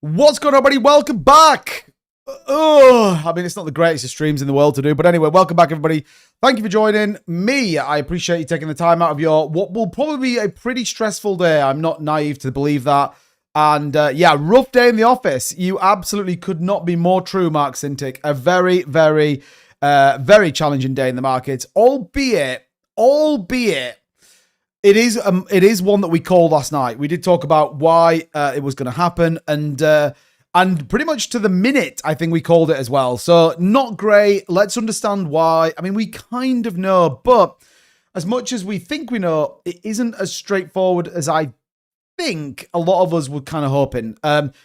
What's going on, everybody? Welcome back. I mean, it's not the greatest of streams in the world to do, but anyway, welcome back, everybody. Thank you for joining me. I appreciate you taking the time out of your what will probably be a pretty stressful day. I'm not naive to believe that. And yeah, rough day in the office. You absolutely could not be more true, Mark Sintic. A very, very, very challenging day in the markets, albeit. It is one that we called last night. We did talk about why it was going to happen, and pretty much to the minute, I think we called it as well. So not great. Let's understand why. I mean, we kind of know, but as much as we think we know, it isn't as straightforward as I think a lot of us were kind of hoping.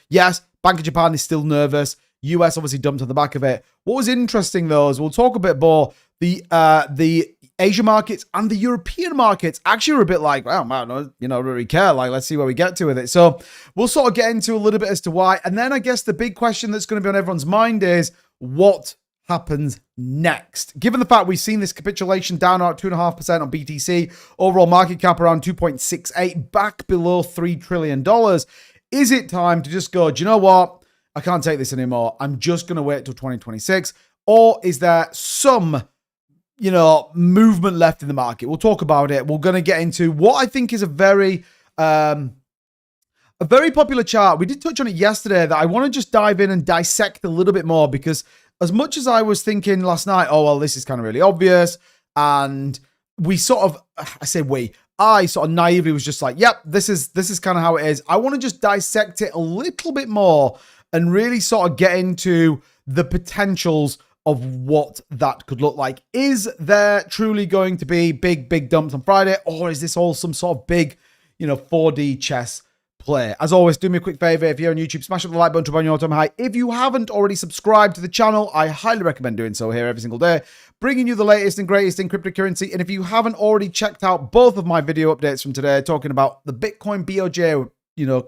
Yes, Bank of Japan is still nervous. US obviously dumped on the back of it. What was interesting though is we'll talk a bit more. The Asia markets and the European markets actually were a bit like, well, man, I don't really care. Like, let's see where we get to with it. So we'll sort of get into a little bit as to why. And then I guess the big question that's going to be on everyone's mind is what happens next? Given the fact we've seen this capitulation down at 2.5% on BTC, overall market cap around 2.68, back below $3 trillion. Is it time to just go, do you know what? I can't take this anymore. I'm just going to wait till 2026. Or is there some movement left in the market? We'll talk about it. We're going to get into what I think is a very popular chart. We did touch on it yesterday that I want to just dive in and dissect a little bit more, because as much as I was thinking last night, oh, well, this is kind of really obvious. And we sort of, I sort of naively was just like, yep, this is kind of how it is. I want to just dissect it a little bit more and really sort of get into the potentials of what that could look like. Is there truly going to be big dumps on Friday, or is this all some sort of big, 4D chess play? As always, do me a quick favor. If you're on YouTube, smash up the like button to bring your all-time high. If you haven't already subscribed to the channel, I highly recommend doing so here every single day, bringing you the latest and greatest in cryptocurrency. And if you haven't already checked out both of my video updates from today, talking about the Bitcoin BOJ,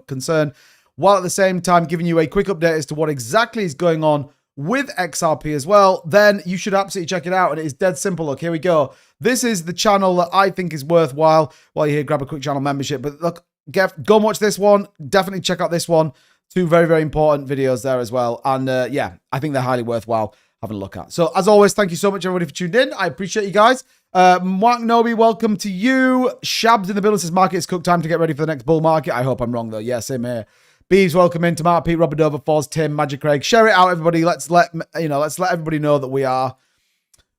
concern, while at the same time giving you a quick update as to what exactly is going on with XRP as well, then you should absolutely check it out. And it is dead simple. Look, here we go. This is the channel that I think is worthwhile. While you're here, grab a quick channel membership. But look, go and watch this one. Definitely check out this one. Two very, very important videos there as well. And yeah, I think they're highly worthwhile having a look at. So as always, thank you so much, everybody, for tuning in. I appreciate you guys. Mark Nobi, welcome to you. Shabs in the building says market is cooked. Time to get ready for the next bull market. I hope I'm wrong, though. Yeah, same here. Beeves, welcome in. Tomato Pete, Robert Dover, Foz, Tim, Magic Craig. Share it out, everybody. Let's let everybody know that we are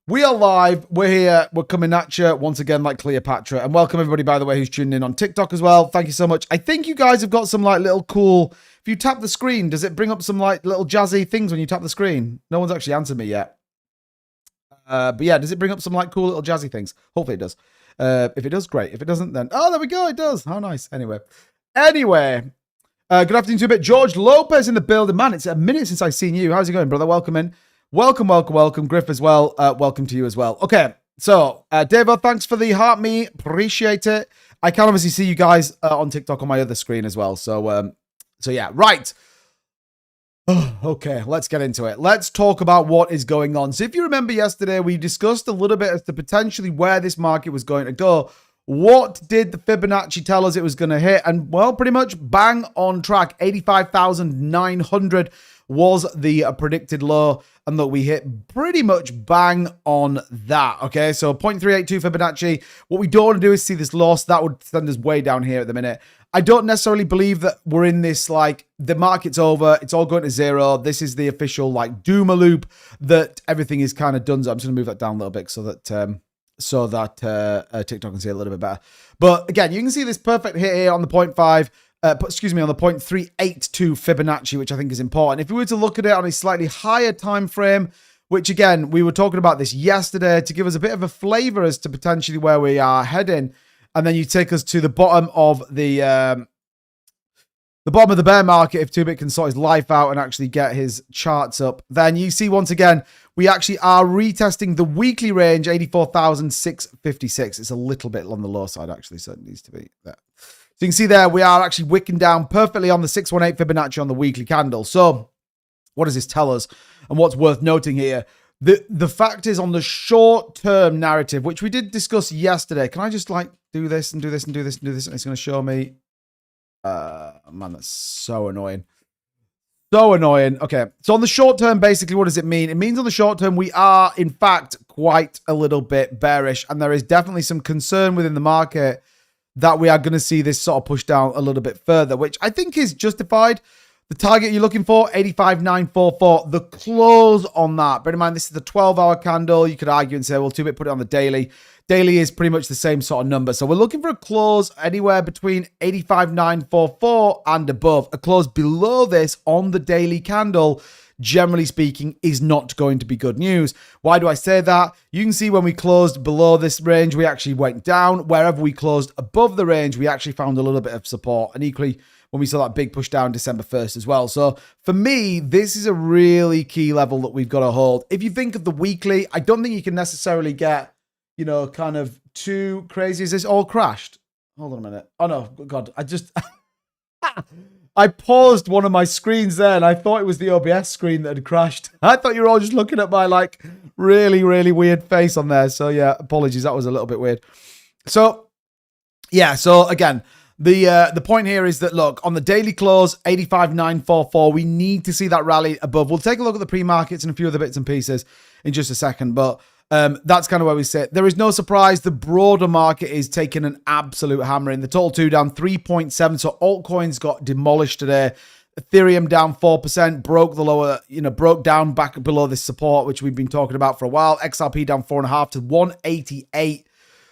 live. We're here. We're coming at you once again like Cleopatra. And welcome everybody, by the way, who's tuning in on TikTok as well. Thank you so much. I think you guys have got some like little cool. If you tap the screen, does it bring up some like little jazzy things when you tap the screen? No one's actually answered me yet. But yeah, does it bring up some like cool little jazzy things? Hopefully it does. If it does, great. If it doesn't, then there we go. It does. How nice. Anyway. Good afternoon to a bit. George Lopez in the building. Man, it's a minute since I've seen you. How's it going, brother? Welcome in. Welcome. Griff as well. Welcome to you as well. Okay, so Devo, thanks for the heart me. Appreciate it. I can obviously see you guys on TikTok on my other screen as well. So yeah, right. Okay, let's get into it. Let's talk about what is going on. So if you remember yesterday, we discussed a little bit as to potentially where this market was going to go. What did the Fibonacci tell us it was going to hit? And, well, pretty much bang on track. 85,900 was the predicted low. And look, we hit pretty much bang on that. Okay, so 0.382 Fibonacci. What we don't want to do is see this loss. That would send us way down here at the minute. I don't necessarily believe that we're in this, like, the market's over. It's all going to zero. This is the official, like, doomer loop that everything is kind of done. So I'm just going to move that down a little bit so that TikTok can see it a little bit better. But again, you can see this perfect hit here on the 0.5, on the 0.382 Fibonacci, which I think is important. If we were to look at it on a slightly higher time frame, which again, we were talking about this yesterday to give us a bit of a flavor as to potentially where we are heading. And then you take us to the bottom of the bear market. If 2bit can sort his life out and actually get his charts up, then you see once again, we actually are retesting the weekly range, 84,656. It's a little bit on the low side, actually, so it needs to be there. So you can see there, we are actually wicking down perfectly on the 618 Fibonacci on the weekly candle. So what does this tell us? And what's worth noting here, the fact is on the short-term narrative, which we did discuss yesterday. Can I just like do this and do this and do this and do this? And it's going to show me. Man, that's so annoying. So annoying. Okay, so on the short term, basically, what does it mean? It means on the short term, we are, in fact, quite a little bit bearish, and there is definitely some concern within the market that we are going to see this sort of push down a little bit further, which I think is justified. The target you're looking for, 85,944. The close on that, bear in mind, this is the 12-hour candle. You could argue and say, well, 2-bit, put it on the daily. Daily is pretty much the same sort of number. So we're looking for a close anywhere between 85,944 and above. A close below this on the daily candle, generally speaking, is not going to be good news. Why do I say that? You can see when we closed below this range, we actually went down. Wherever we closed above the range, we actually found a little bit of support. And equally, when we saw that big push down December 1st as well. So for me, this is a really key level that we've got to hold. If you think of the weekly, I don't think you can necessarily get, you know, kind of too crazy. Is this all crashed? Hold on a minute. Oh no, God, I just... I paused one of my screens there and I thought it was the OBS screen that had crashed. I thought you were all just looking at my like really, really weird face on there. So yeah, apologies. That was a little bit weird. So yeah, so again, the point here is that, look, on the daily close, 85,944, we need to see that rally above. We'll take a look at the pre-markets and a few other bits and pieces in just a second, but that's kind of where we sit. There is no surprise. The broader market is taking an absolute hammering. The total 2 down 3.7. So altcoins got demolished today. Ethereum down 4%, broke the lower, broke down back below this support, which we've been talking about for a while. XRP down 4.5 to 188,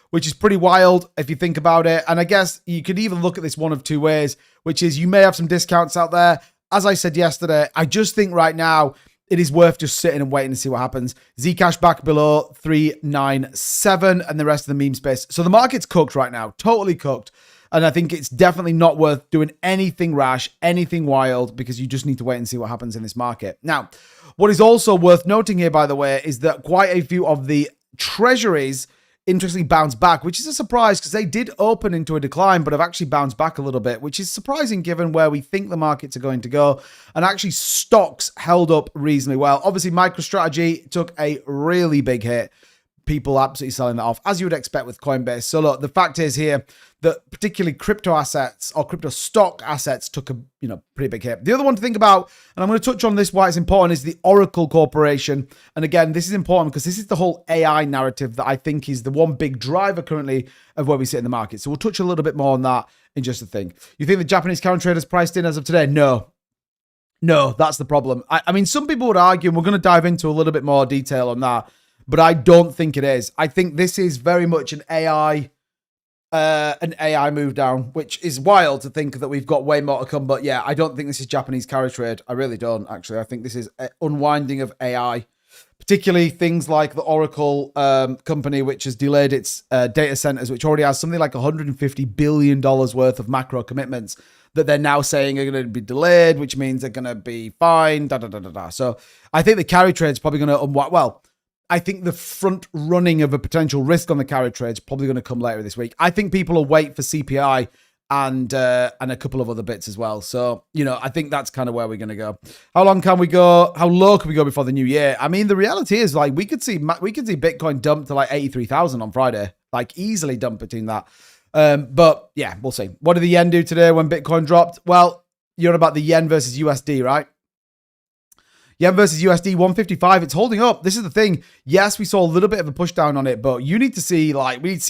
which is pretty wild if you think about it. And I guess you could even look at this one of two ways, which is you may have some discounts out there. As I said yesterday, I just think right now, it is worth just sitting and waiting to see what happens. Zcash back below 397 and the rest of the meme space. So the market's cooked right now, totally cooked. And I think it's definitely not worth doing anything rash, anything wild, because you just need to wait and see what happens in this market. Now, what is also worth noting here, by the way, is that quite a few of the treasuries interestingly bounced back, which is a surprise because they did open into a decline, but have actually bounced back a little bit, which is surprising given where we think the markets are going to go. And actually stocks held up reasonably well. Obviously, MicroStrategy took a really big hit. People absolutely selling that off, as you would expect with Coinbase. So look, the fact is here that particularly crypto assets or crypto stock assets took a pretty big hit. The other one to think about, and I'm going to touch on this why it's important, is the Oracle Corporation. And again, this is important because this is the whole AI narrative that I think is the one big driver currently of where we sit in the market. So we'll touch a little bit more on that in just a thing. You think the Japanese counter traders priced in as of today? No, that's the problem. I mean, some people would argue, and we're going to dive into a little bit more detail on that, but I don't think it is. I think this is very much an AI move down, which is wild to think that we've got way more to come. But yeah, I don't think this is Japanese carry trade. I really don't, actually. I think this is an unwinding of AI, particularly things like the Oracle company, which has delayed its data centers, which already has something like $150 billion worth of macro commitments that they're now saying are going to be delayed, which means they're going to be fine, So I think the carry trade is probably going to unwind. Well, I think the front running of a potential risk on the carry trade is probably going to come later this week. I think people will wait for CPI and a couple of other bits as well. So, I think that's kind of where we're going to go. How long can we go? How low can we go before the new year? I mean, the reality is like we could see Bitcoin dump to like 83,000 on Friday, like easily dump between that. But yeah, we'll see. What did the yen do today when Bitcoin dropped? Well, you're about the yen versus USD, right? Yen versus USD 155. It's holding up. This is the thing. Yes, we saw a little bit of a push down on it, but we need to see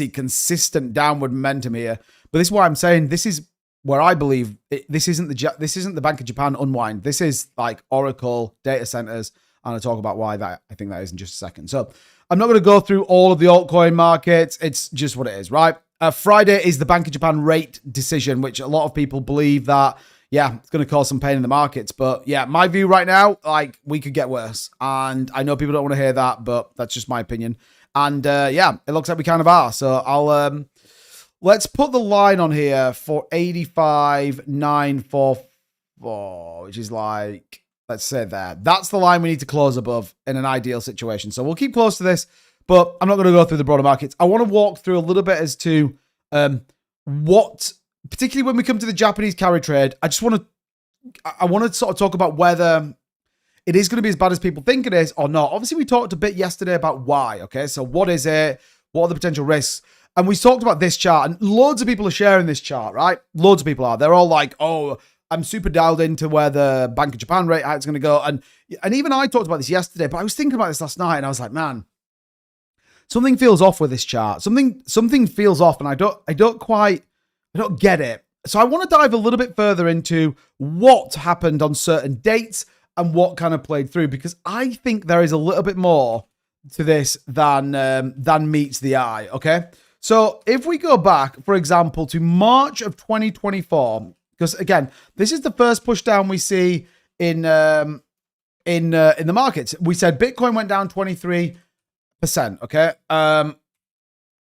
consistent downward momentum here. But this is why I'm saying this is where I believe this isn't the Bank of Japan unwind. This is like Oracle data centers, and I'll talk about why I think that is in just a second. So I'm not going to go through all of the altcoin markets. It's just what it is, right? Friday is the Bank of Japan rate decision, which a lot of people believe that, yeah, it's going to cause some pain in the markets. But yeah, my view right now, like, we could get worse. And I know people don't want to hear that, but that's just my opinion. And yeah, it looks like we kind of are. So I'll let's put the line on here for 85,944, which is like, let's say there. That's the line we need to close above in an ideal situation. So we'll keep close to this, but I'm not going to go through the broader markets. I want to walk through a little bit as to what, particularly when we come to the Japanese carry trade, I want to sort of talk about whether it is going to be as bad as people think it is or not. Obviously, we talked a bit yesterday about why, okay? So what is it? What are the potential risks? And we talked about this chart, and loads of people are sharing this chart, right? Loads of people are. They're all like, oh, I'm super dialed into where the Bank of Japan rate hike is going to go. And even I talked about this yesterday, but I was thinking about this last night and I was like, man, something feels off with this chart. Something feels off, and I don't get it. So I want to dive a little bit further into what happened on certain dates and what kind of played through, because I think there is a little bit more to this than meets the eye. Okay, so if we go back, for example, to March of 2024, because again, this is the first push down we see in the markets. We said Bitcoin went down 23%. Okay,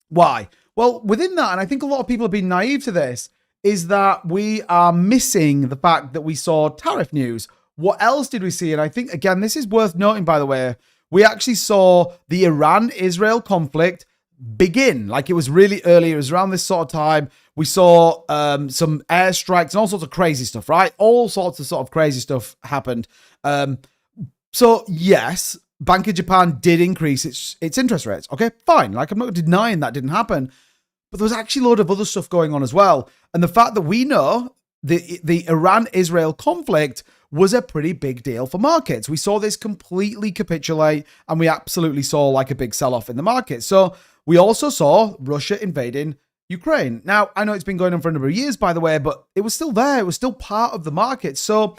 why? Well, within that, and I think a lot of people have been naive to this, is that we are missing the fact that we saw tariff news. What else did we see? And I think, again, this is worth noting, by the way, we actually saw the Iran-Israel conflict begin. Like, it was really early. It was around this sort of time. We saw some airstrikes and all sorts of crazy stuff, right? All sorts of sort of crazy stuff happened. So, yes, Bank of Japan did increase its interest rates. Okay, fine. Like, I'm not denying that didn't happen. But there was actually a load of other stuff going on as well. And the fact that we know the Iran-Israel conflict was a pretty big deal for markets. We saw this completely capitulate, and we absolutely saw like a big sell-off in the market. So we also saw Russia invading Ukraine. Now, I know it's been going on for a number of years, by the way, but it was still there. It was still part of the market. So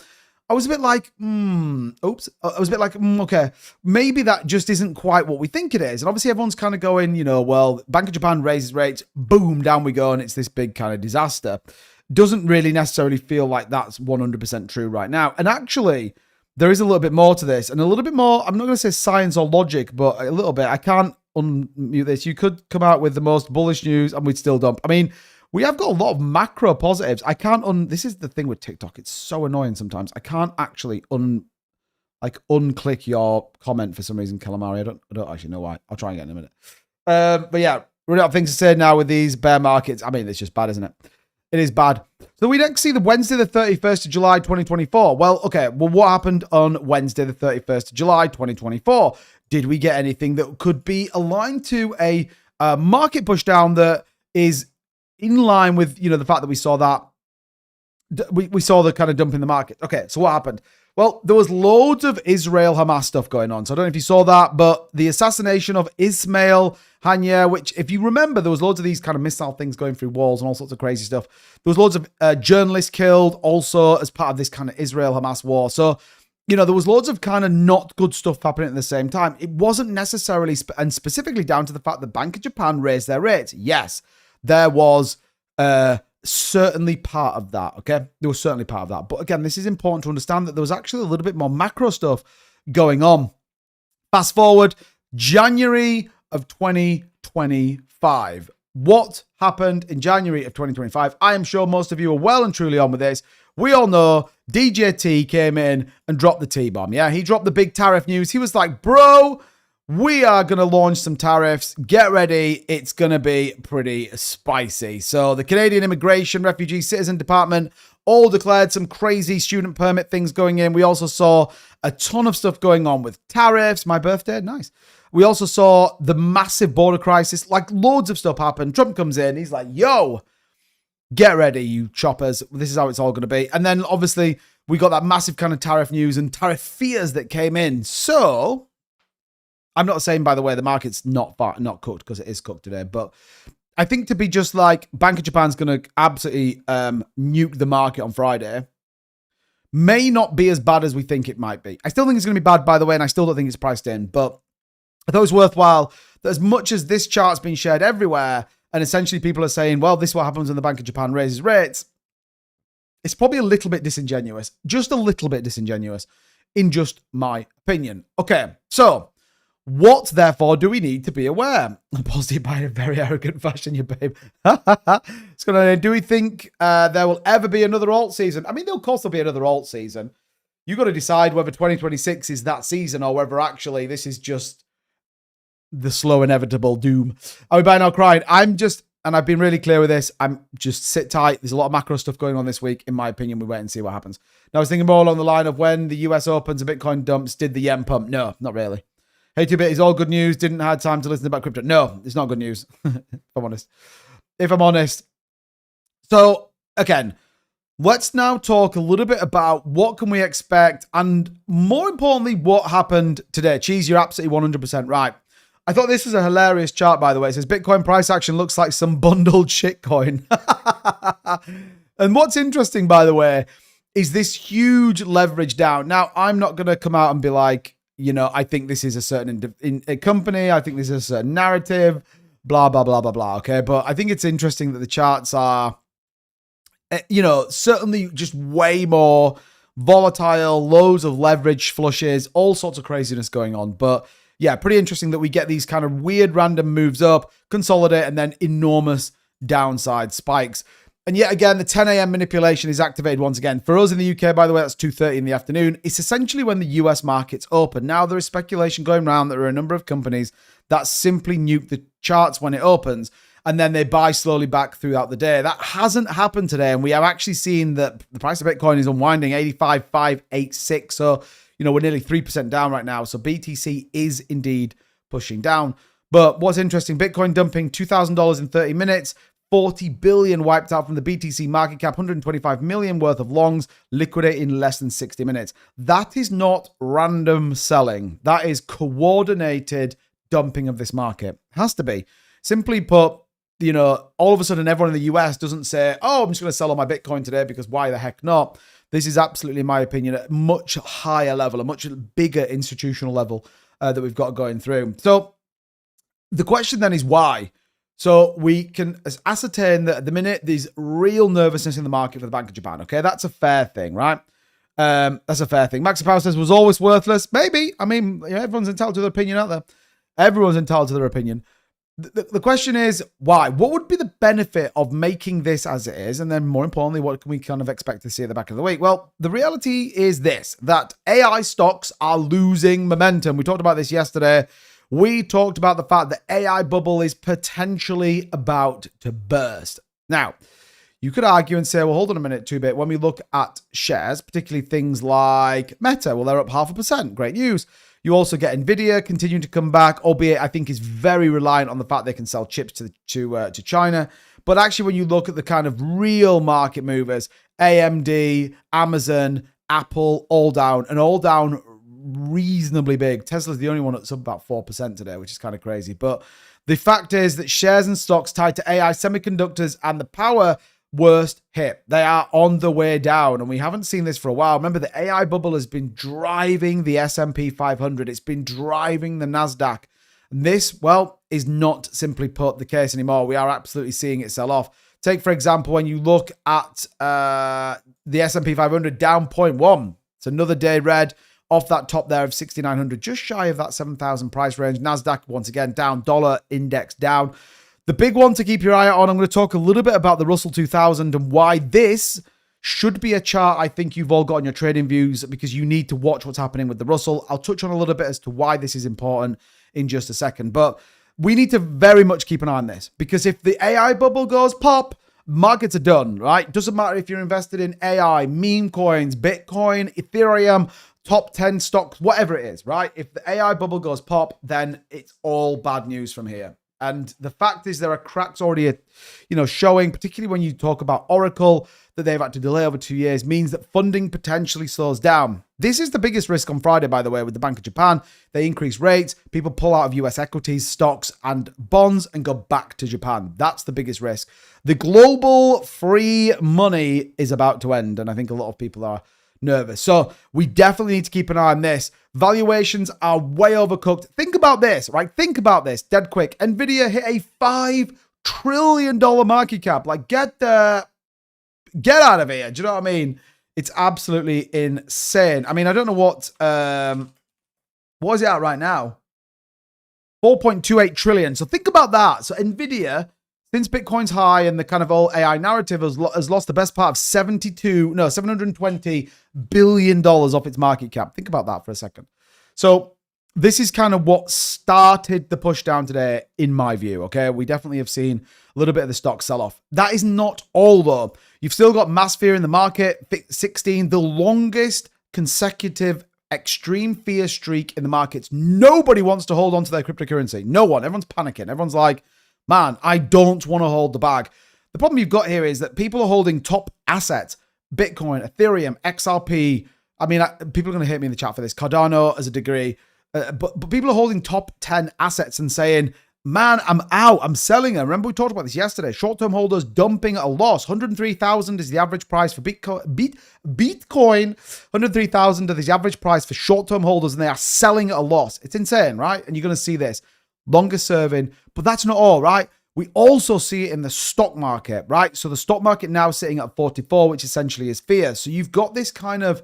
I was a bit like, okay, maybe that just isn't quite what we think it is. And obviously everyone's kind of going, you know, well, Bank of Japan raises rates, boom, down we go, and it's this big kind of disaster. Doesn't really necessarily feel like that's 100% true right now. And actually, there is a little bit more to this, and a little bit more, I'm not going to say science or logic, but a little bit. I can't unmute this. You could come out with the most bullish news and we'd still dump. I mean, we have got a lot of macro positives. I can't this is the thing with TikTok. It's so annoying sometimes. I can't actually unclick your comment for some reason, Calamari. I don't actually know why. I'll try and get in a minute. But yeah, running out of things to say now with these bear markets. I mean, it's just bad, isn't it? It is bad. So we next see the Wednesday, the 31st of July, 2024. Well, okay. Well, what happened on Wednesday, the 31st of July, 2024? Did we get anything that could be aligned to a market push down that is in line with, you know, the fact that we saw that we saw the kind of dump in the market? Okay, so what happened? Well, there was loads of Israel-Hamas stuff going on. So I don't know if you saw that, but the assassination of Ismail Haniyeh, which, if you remember, there was loads of these kind of missile things going through walls and all sorts of crazy stuff. There was loads of journalists killed also as part of this kind of Israel-Hamas war. So, you know, there was loads of kind of not good stuff happening at the same time. It wasn't necessarily, and specifically down to the fact that Bank of Japan raised their rates. Yes, there was certainly part of that, okay? There was certainly part of that. But again, this is important to understand that there was actually a little bit more macro stuff going on. Fast forward, January of 2025. What happened in January of 2025? I am sure most of you are well and truly on with this. We all know DJT came in and dropped the T-bomb, yeah? He dropped the big tariff news. He was like, bro, we are going to launch some tariffs. Get ready. It's going to be pretty spicy. So the Canadian Immigration, Refugee, Citizen Department all declared some crazy student permit things going in. We also saw a ton of stuff going on with tariffs. My birthday, nice. We also saw the massive border crisis. Like, loads of stuff happened. Trump comes in. He's like, yo, get ready, you choppers. This is how it's all going to be. And then, obviously, we got that massive kind of tariff news and tariff fears that came in. So I'm not saying, by the way, the market's not cooked, because it is cooked today. But I think to be just like Bank of Japan's going to absolutely nuke the market on Friday may not be as bad as we think it might be. I still think it's going to be bad, by the way, and I still don't think it's priced in. But I thought it was worthwhile that as much as this chart's been shared everywhere, and essentially people are saying, well, this is what happens when the Bank of Japan raises rates, it's probably a little bit disingenuous. Just a little bit disingenuous, in just my opinion. Okay, so what, therefore, do we need to be aware? I'm positive by a very arrogant fashion, you babe. It's gonna. Do we think there will ever be another alt season? I mean, of course there'll be another alt season. You've got to decide whether 2026 is that season or whether actually this is just the slow, inevitable doom. Are we buying or crying? I'm just, and I've been really clear with this, I'm just sit tight. There's a lot of macro stuff going on this week. In my opinion, we wait and see what happens. Now, I was thinking more along the line of when the US opens and Bitcoin dumps, did the yen pump? No, not really. Hey, 2bit is all good news. Didn't have time to listen about crypto. No, it's not good news, if I'm honest. So, again, Let's now talk a little bit about what can we expect and more importantly, what happened today. Cheese, you're absolutely 100% right. I thought this was a hilarious chart, by the way. It says Bitcoin price action looks like some bundled shitcoin. And what's interesting, by the way, is this huge leverage down. Now, I'm not going to come out and be like, I think this is a certain company. I think this is a certain narrative, blah, blah, blah, blah, blah. Okay. But I think it's interesting that the charts are, certainly just way more volatile, loads of leverage flushes, all sorts of craziness going on. But yeah, pretty interesting that we get these kind of weird random moves up, consolidate, and then enormous downside spikes. And yet again, the 10 a.m. manipulation is activated once again. For us in the UK, by the way, that's 2:30 in the afternoon. It's essentially when the US markets open. Now, there is speculation going around that there are a number of companies that simply nuke the charts when it opens, and then they buy slowly back throughout the day. That hasn't happened today, and we have actually seen that the price of Bitcoin is unwinding 85,586. So, we're nearly 3% down right now. So BTC is indeed pushing down. But what's interesting, Bitcoin dumping $2,000 in 30 minutes, 40 billion wiped out from the BTC market cap, 125 million worth of longs, liquidate in less than 60 minutes. That is not random selling. That is coordinated dumping of this market. It has to be. Simply put, all of a sudden everyone in the US doesn't say, oh, I'm just going to sell all my Bitcoin today because why the heck not? This is absolutely, in my opinion, a much higher level, a much bigger institutional level that we've got going through. So the question then is why? So we can ascertain that at the minute, there's real nervousness in the market for the Bank of Japan. Okay, that's a fair thing, right? That's a fair thing. Maxi Power says was always worthless. Maybe. I mean, everyone's entitled to their opinion out there. Everyone's entitled to their opinion. The question is why? What would be the benefit of making this as it is? And then more importantly, what can we kind of expect to see at the back of the week? Well, the reality is this, that AI stocks are losing momentum. We talked about this yesterday. We talked about the fact that AI bubble is potentially about to burst. Now, you could argue and say, well, hold on a minute, 2bit. When we look at shares, particularly things like Meta, well, they're up 0.5%. Great news. You also get Nvidia continuing to come back, albeit I think is very reliant on the fact they can sell chips to China. But actually, when you look at the kind of real market movers, AMD, Amazon, Apple, all down, and all down reasonably big. Tesla's the only one that's up about 4% today, which is kind of crazy. But the fact is that shares and stocks tied to AI, semiconductors, and the power worst hit. They are on the way down, and we haven't seen this for a while. Remember, the AI bubble has been driving the S&P 500. It's been driving the NASDAQ. And this, well, is not simply put the case anymore. We are absolutely seeing it sell off. Take, for example, when you look at the S&P 500 down 0.1. It's another day red off that top there of 6,900, just shy of that 7,000 price range. NASDAQ, once again, down. Dollar index down. The big one to keep your eye on, I'm going to talk a little bit about the Russell 2000 and why this should be a chart I think you've all got on your trading views because you need to watch what's happening with the Russell. I'll touch on a little bit as to why this is important in just a second. But we need to very much keep an eye on this because if the AI bubble goes pop, markets are done, right? Doesn't matter if you're invested in AI, meme coins, Bitcoin, Ethereum, top 10 stocks, whatever it is, right? If the AI bubble goes pop, then it's all bad news from here. And the fact is there are cracks already, showing, particularly when you talk about Oracle, that they've had to delay over 2 years, means that funding potentially slows down. This is the biggest risk on Friday, by the way, with the Bank of Japan. They increase rates, people pull out of US equities, stocks, and bonds and go back to Japan. That's the biggest risk. The global free money is about to end, and I think a lot of people are nervous. So we definitely need to keep an eye on this. Valuations are way overcooked. Think about this, right? Think about this dead quick. Nvidia hit a $5 trillion market cap. Like, get out of here. Do you know what I mean? It's absolutely insane. I mean, I don't know what is it at right now? 4.28 trillion. So think about that. So Nvidia, since Bitcoin's high and the kind of all AI narrative has lost the best part of $720 billion off its market cap. Think about that for a second. So this is kind of what started the push down today, in my view, okay? We definitely have seen a little bit of the stock sell-off. That is not all, though. You've still got mass fear in the market, 16, the longest consecutive extreme fear streak in the markets. Nobody wants to hold on to their cryptocurrency. No one. Everyone's panicking. Everyone's like, man, I don't want to hold the bag. The problem you've got here is that people are holding top assets. Bitcoin, Ethereum, XRP. I mean, people are going to hate me in the chat for this. Cardano as a degree. But people are holding top 10 assets and saying, man, I'm out. I'm selling them. Remember we talked about this yesterday. Short-term holders dumping at a loss. 103,000 is the average price for Bitcoin. Bitcoin, 103,000 is the average price for short-term holders, and they are selling at a loss. It's insane, right? And you're going to see this. Longer serving. But that's not all, right? We also see it in the stock market, right? So the stock market now sitting at 44, which essentially is fear. So you've got this kind of,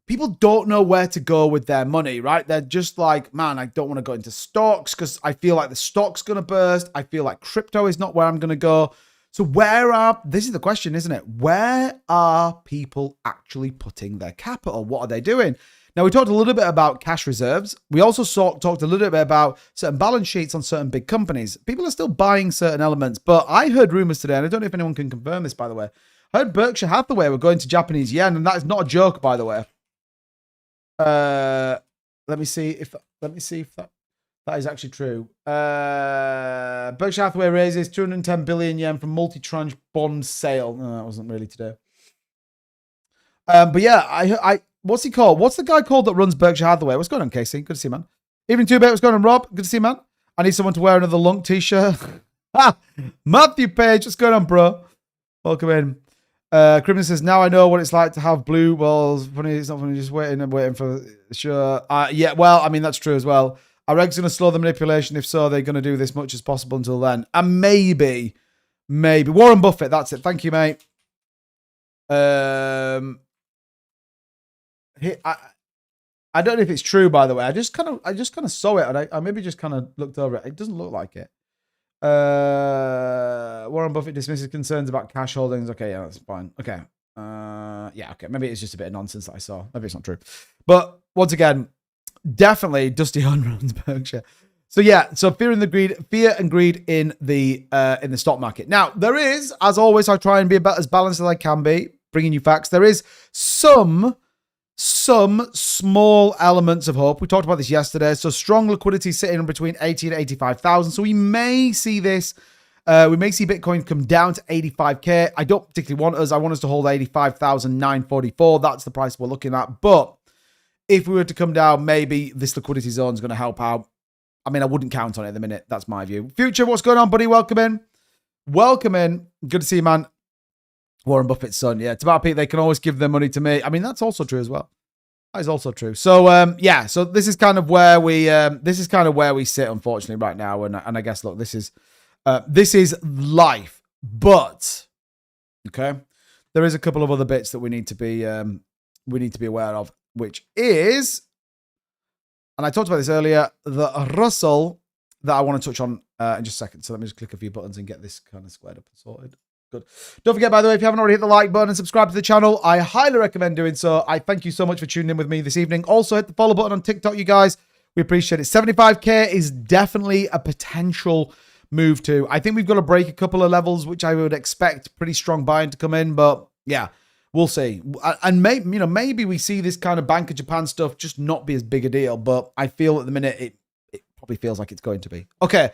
people don't know where to go with their money, right? They're just like, man, I don't want to go into stocks because I feel like the stock's going to burst. I feel like crypto is not where I'm going to go. So this is the question, isn't it? Where are people actually putting their capital? What are they doing? Now, we talked a little bit about cash reserves. We also talked a little bit about certain balance sheets on certain big companies. People are still buying certain elements, but I heard rumors today, and I don't know if anyone can confirm this, by the way. I heard Berkshire Hathaway were going to Japanese yen, and that is not a joke, by the way. Let me see if that is actually true. Berkshire Hathaway raises 210 billion yen from multi-tranche bond sale. No, that wasn't really today. But yeah, what's he called? What's the guy called that runs Berkshire Hathaway? What's going on, Casey? Good to see you, man. Evening 2-bit, what's going on, Rob? Good to see you, man. I need someone to wear another Lunk t-shirt. Matthew Page, what's going on, bro? Welcome in. Criminal says, now I know what it's like to have blue balls. Funny, it's not funny, just waiting for sure. Yeah, well, I mean, that's true as well. Are Reg's going to slow the manipulation? If so, they're going to do this much as possible until then. And maybe. Warren Buffett, that's it. Thank you, mate. I don't know if it's true, by the way. I just kind of saw it, and I maybe just kind of looked over it. It doesn't look like it. Warren Buffett dismisses concerns about cash holdings. Okay, yeah, that's fine. Okay. Yeah, okay. Maybe it's just a bit of nonsense that I saw. Maybe it's not true. But once again, definitely Dusty Hunt runs Berkshire. So yeah, so fear and greed in the stock market. Now, there is, as always, I try and be about as balanced as I can be, bringing you facts. There is some small elements of hope. We talked about this yesterday. So strong liquidity sitting between 80 and 85,000. So we may see this. We may see Bitcoin come down to 85K. I don't particularly want us. I want us to hold 85,944. That's the price we're looking at. But if we were to come down, maybe this liquidity zone is going to help out. I mean, I wouldn't count on it at the minute. That's my view. Future, what's going on, buddy? Welcome in. Welcome in. Good to see you, man. Warren Buffett's son. Yeah, it's about people. They can always give their money to me. I mean, that's also true as well. That is also true. So, yeah. So this is kind of where we sit, unfortunately, right now. And I guess, look, this is life. But okay, there is a couple of other bits that we need to be aware of, which is, and I talked about this earlier, the Russell that I want to touch on in just a second. So let me just click a few buttons and get this kind of squared up and sorted. Good. Don't forget, by the way, if you haven't already hit the like button and subscribe to the channel, I highly recommend doing so. I thank you so much for tuning in with me this evening. Also, hit the follow button on TikTok, you guys. We appreciate it. 75K is definitely a potential move to. I think we've got to break a couple of levels, which I would expect pretty strong buying to come in. But yeah, we'll see. And maybe we see this kind of Bank of Japan stuff just not be as big a deal. But I feel at the minute it probably feels like it's going to be. Okay,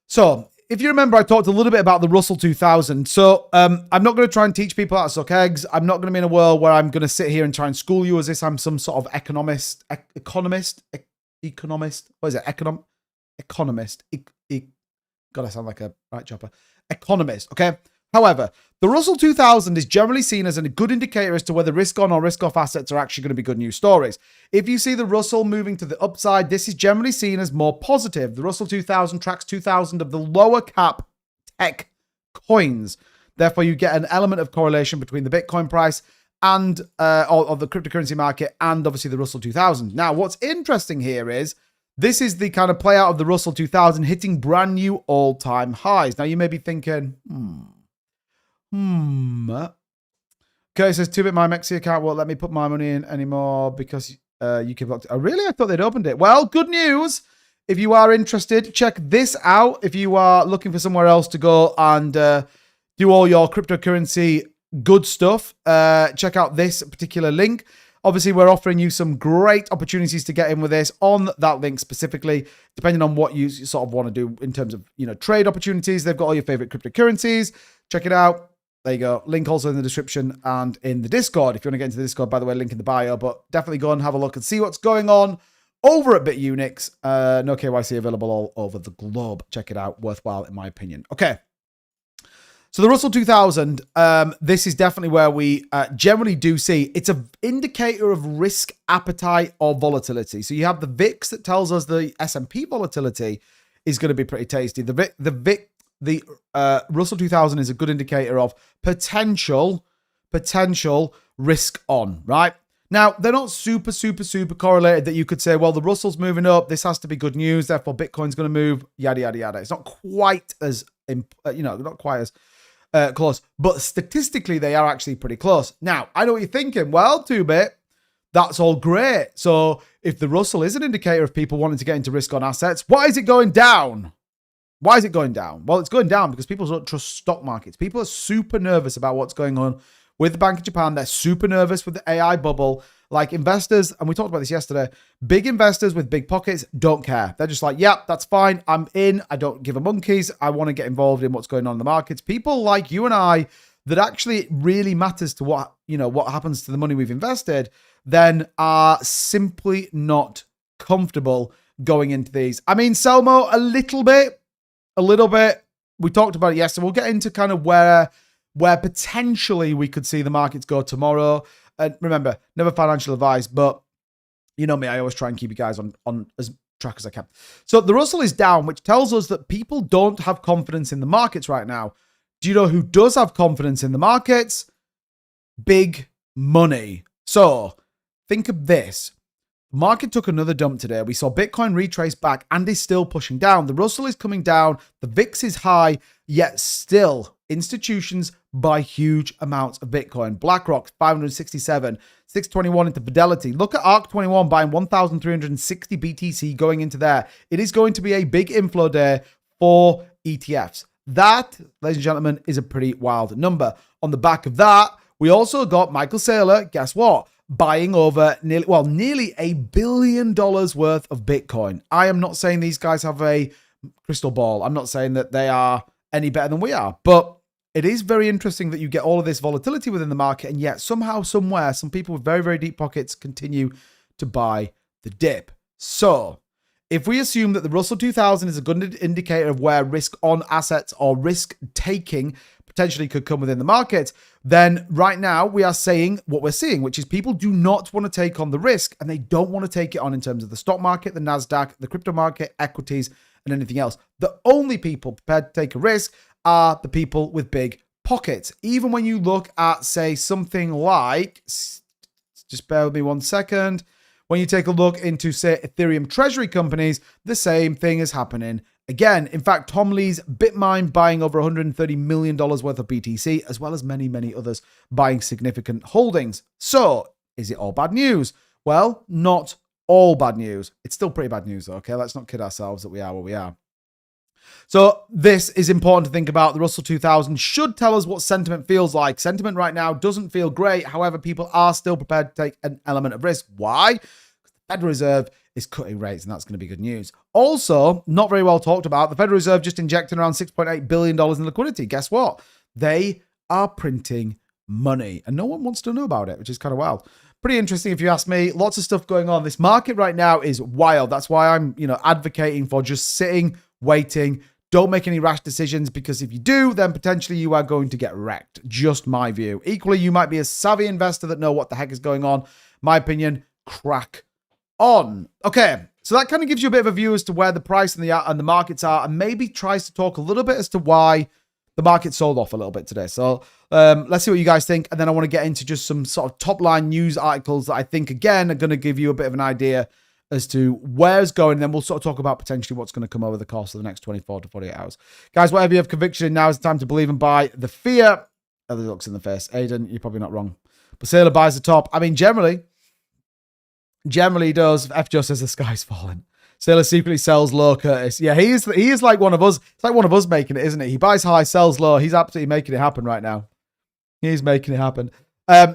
so if you remember, I talked a little bit about the Russell 2000. So I'm not going to try and teach people how to suck eggs. I'm not going to be in a world where I'm going to sit here and try and school you as if I'm some sort of economist. What is it? Economist. God, I sound like a right chopper. Economist, okay? However, the Russell 2000 is generally seen as a good indicator as to whether risk-on or risk-off assets are actually going to be good news stories. If you see the Russell moving to the upside, this is generally seen as more positive. The Russell 2000 tracks 2,000 of the lower cap tech coins. Therefore, you get an element of correlation between the Bitcoin price and or the cryptocurrency market and obviously the Russell 2000. Now, what's interesting here is this is the kind of play out of the Russell 2000 hitting brand new all-time highs. Now, you may be thinking, Okay, it says 2-bit my Mexi account won't let me put my money in anymore because you keep locked. Oh, really? I thought they'd opened it. Well, good news. If you are interested, check this out. If you are looking for somewhere else to go and do all your cryptocurrency good stuff, check out this particular link. Obviously, we're offering you some great opportunities to get in with this on that link specifically, depending on what you sort of want to do in terms of, trade opportunities. They've got all your favorite cryptocurrencies. Check it out. There you go. Link also in the description and in the Discord. If you want to get into the Discord, by the way, link in the bio. But definitely go and have a look and see what's going on over at BITUNIX. No KYC available all over the globe. Check it out. Worthwhile, in my opinion. Okay. So the Russell 2000, this is definitely where we generally do see, it's an indicator of risk appetite or volatility. So you have the VIX that tells us the S&P volatility is going to be pretty tasty. The Russell 2000 is a good indicator of potential risk on, right? Now, they're not super correlated that you could say, well, the Russell's moving up. This has to be good news. Therefore, Bitcoin's going to move, yada, yada, yada. It's not quite as, not quite as close. But statistically, they are actually pretty close. Now, I know what you're thinking. Well, 2-bit, that's all great. So if the Russell is an indicator of people wanting to get into risk on assets, why is it going down? Why is it going down? Well, it's going down because people don't trust stock markets. People are super nervous about what's going on with the Bank of Japan. They're super nervous with the AI bubble. Like investors, and we talked about this yesterday, big investors with big pockets don't care. They're just like, yep, that's fine. I'm in. I don't give a monkeys. I want to get involved in what's going on in the markets. People like you and I that actually really matters to what happens to the money we've invested, then are simply not comfortable going into these. I mean, Selmo, a little bit. We talked about it yesterday. We'll get into kind of where potentially we could see the markets go tomorrow. And remember, never financial advice, but you know me, I always try and keep you guys on as track as I can. So the Russell is down, which tells us that people don't have confidence in the markets right now. Do you know who does have confidence in the markets? Big money. So think of this. Market took another dump today. We saw Bitcoin retrace back and is still pushing down. The Russell is coming down. The VIX is high, yet still institutions buy huge amounts of Bitcoin. BlackRock, 567, 621 into Fidelity. Look at ARK21 buying 1,360 BTC going into there. It is going to be a big inflow day for ETFs. That, ladies and gentlemen, is a pretty wild number. On the back of that, we also got Michael Saylor, guess what? Buying over nearly $1 billion worth of Bitcoin. I am not saying these guys have a crystal ball. I'm not saying that they are any better than we are, but it is very interesting that you get all of this volatility within the market, and yet somehow, somewhere, some people with very, very deep pockets continue to buy the dip. So if we assume that the Russell 2000 is a good indicator of where risk on assets or risk taking potentially could come within the market, then right now we are saying what we're seeing, which is people do not want to take on the risk, and they don't want to take it on in terms of the stock market, the NASDAQ, the crypto market, equities, and anything else. The only people prepared to take a risk are the people with big pockets. Even when you look at, say, something like, just bear with me 1 second. When you take a look into, say, Ethereum treasury companies, the same thing is happening again. In fact, Tom Lee's BitMine buying over $130 million worth of BTC, as well as many, many others buying significant holdings. So is it all bad news? Well, not all bad news. It's still pretty bad news, though, okay? Let's not kid ourselves that we are where we are. So this is important to think about. The Russell 2000 should tell us what sentiment feels like. Sentiment right now doesn't feel great. However, people are still prepared to take an element of risk. Why? Because the Federal Reserve is cutting rates, and that's going to be good news. Also, not very well talked about, the Federal Reserve just injecting around $6.8 billion in liquidity. Guess what? They are printing money, and no one wants to know about it, which is kind of wild. Pretty interesting if you ask me. Lots of stuff going on. This market right now is wild. That's why I'm, advocating for just sitting, waiting. Don't make any rash decisions, because if you do, then potentially you are going to get wrecked. Just my view. Equally, you might be a savvy investor that know what the heck is going on. My opinion, crack on. Okay, so that kind of gives you a bit of a view as to where the price and the markets are, and maybe tries to talk a little bit as to why the market sold off a little bit today. So let's see what you guys think, and then I want to get into just some sort of top-line news articles that I think, again, are going to give you a bit of an idea as to where it's going. And then we'll sort of talk about potentially what's going to come over the course of the next 24 to 48 hours. Guys, whatever you have conviction in, now is the time to believe and buy the fear. Other looks in the face. Aiden, you're probably not wrong. But Sailor buys the top. I mean, generally does. F Joe says the sky's falling. Sailor secretly sells low, Curtis. Yeah, he is like one of us. It's like one of us making it, isn't it? He buys high, sells low. He's absolutely making it happen right now. He's making it happen.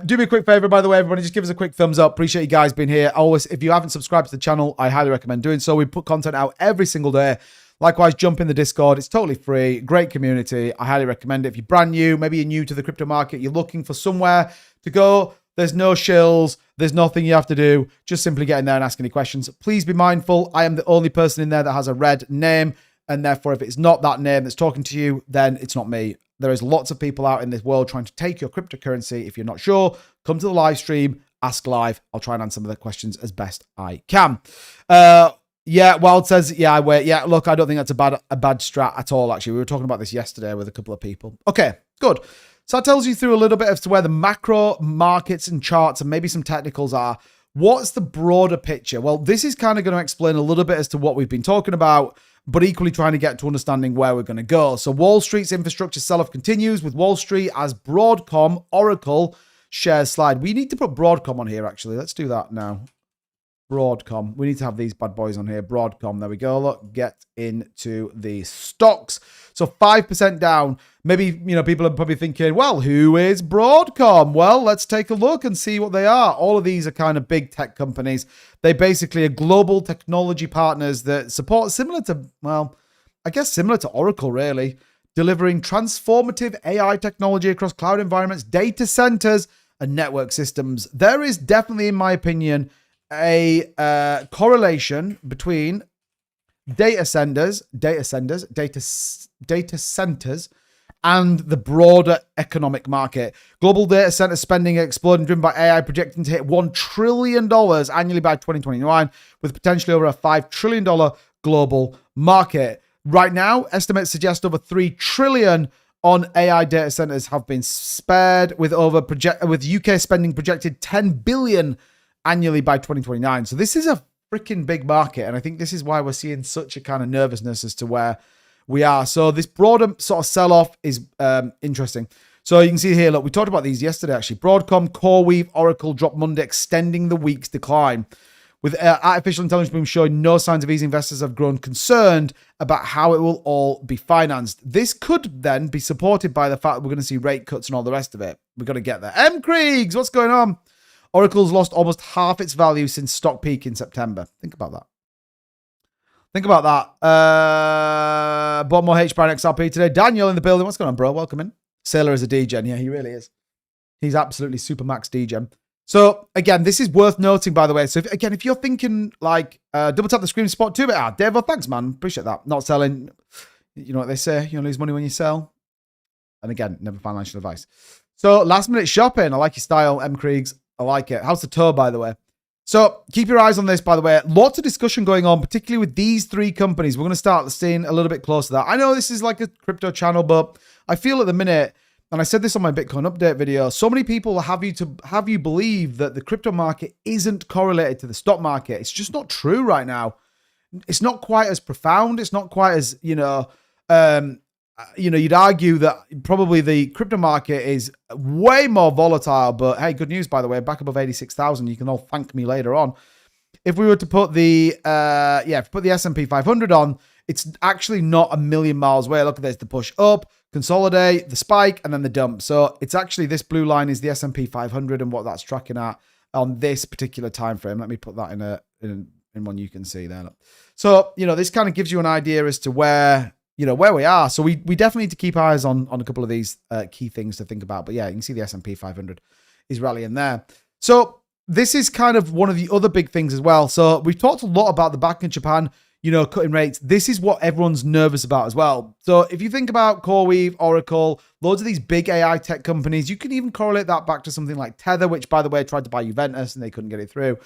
Do me a quick favor, by the way, everybody. Just give us a quick thumbs up. Appreciate you guys being here. Always, if you haven't subscribed to the channel, I highly recommend doing so. We put content out every single day. Likewise, jump in the Discord. It's totally free. Great community. I highly recommend it. If you're brand new, maybe you're new to the crypto market, you're looking for somewhere to go. There's no shills. There's nothing you have to do. Just simply get in there and ask any questions. Please be mindful. I am the only person in there that has a red name. And therefore, if it's not that name that's talking to you, then it's not me. There is lots of people out in this world trying to take your cryptocurrency. If you're not sure, come to the live stream, ask live. I'll try and answer some of the questions as best I can. Yeah, Wild says, yeah, I wait. Yeah, look, I don't think that's a bad strat at all, actually. We were talking about this yesterday with a couple of people. Okay, good. So that tells you through a little bit as to where the macro markets and charts and maybe some technicals are. What's the broader picture? Well, this is kind of going to explain a little bit as to what we've been talking about, but equally trying to get to understanding where we're going to go. So Wall Street's infrastructure sell-off continues with Wall Street as Broadcom, Oracle shares slide. We need to put Broadcom on here, actually. Let's do that now. Broadcom. We need to have these bad boys on here. Broadcom. There we go. Look, get into the stocks. So 5% down. Maybe, people are probably thinking, well, who is Broadcom? Well, let's take a look and see what they are. All of these are kind of big tech companies. They basically are global technology partners that support similar to Oracle, really, delivering transformative AI technology across cloud environments, data centers, and network systems. There is definitely, in my opinion, a correlation between data centers, and the broader economic market. Global data center spending exploding, driven by AI, projecting to hit $1 trillion annually by 2029, with potentially over a $5 trillion global market. Right now, estimates suggest over $3 trillion on AI data centers have been spared, with UK spending projected $10 billion annually by 2029. So this is a freaking big market, and I think this is why we're seeing such a kind of nervousness as to where we are. So this broader sort of sell-off is interesting. So you can see here, look, we talked about these yesterday, actually. Broadcom, CoreWeave, Oracle dropped Monday, extending the week's decline. With artificial intelligence boom showing no signs of ease, investors have grown concerned about how it will all be financed. This could then be supported by the fact that we're going to see rate cuts and all the rest of it. We're going to get there. Kriegs, what's going on? Oracle's lost almost half its value since stock peak in September. Think about that. Bought more HBAR and XRP today. Daniel in the building. What's going on, bro? Welcome in. Sailor is a degen. Yeah, he really is. He's absolutely super max degen. So, again, this is worth noting, by the way. So, if you're thinking, like, double tap the screen spot 2 bit. Dave, well, thanks, man. Appreciate that. Not selling. You know what they say. You lose money when you sell. And again, never financial advice. So, last minute shopping. I like your style, Kriegs. I like it. How's the tour, by the way? So keep your eyes on this, by the way. Lots of discussion going on, particularly with these three companies. We're going to start seeing a little bit closer to that. I know this is like a crypto channel, but I feel at the minute, and I said this on my Bitcoin update video, so many people have you believe that the crypto market isn't correlated to the stock market. It's just not true right now. It's not quite as profound. It's not quite as, you'd argue that probably the crypto market is way more volatile, but hey, good news, by the way, back above 86,000. You can all thank me later on. If we were to put the S&P 500 on, it's actually not a million miles away. Look at this, the push up, consolidate, the spike, and then the dump. So it's actually, this blue line is the S&P 500 and what that's tracking at on this particular time frame. Let me put that in one you can see there. So, this kind of gives you an idea as to where we are. So we definitely need to keep eyes on a couple of these key things to think about. But yeah, you can see the S&P 500 is rallying there. So this is kind of one of the other big things as well. So we've talked a lot about the Bank of Japan, cutting rates. This is what everyone's nervous about as well. So if you think about CoreWeave, Oracle, loads of these big AI tech companies, you can even correlate that back to something like Tether, which, by the way, tried to buy Juventus and they couldn't get it through.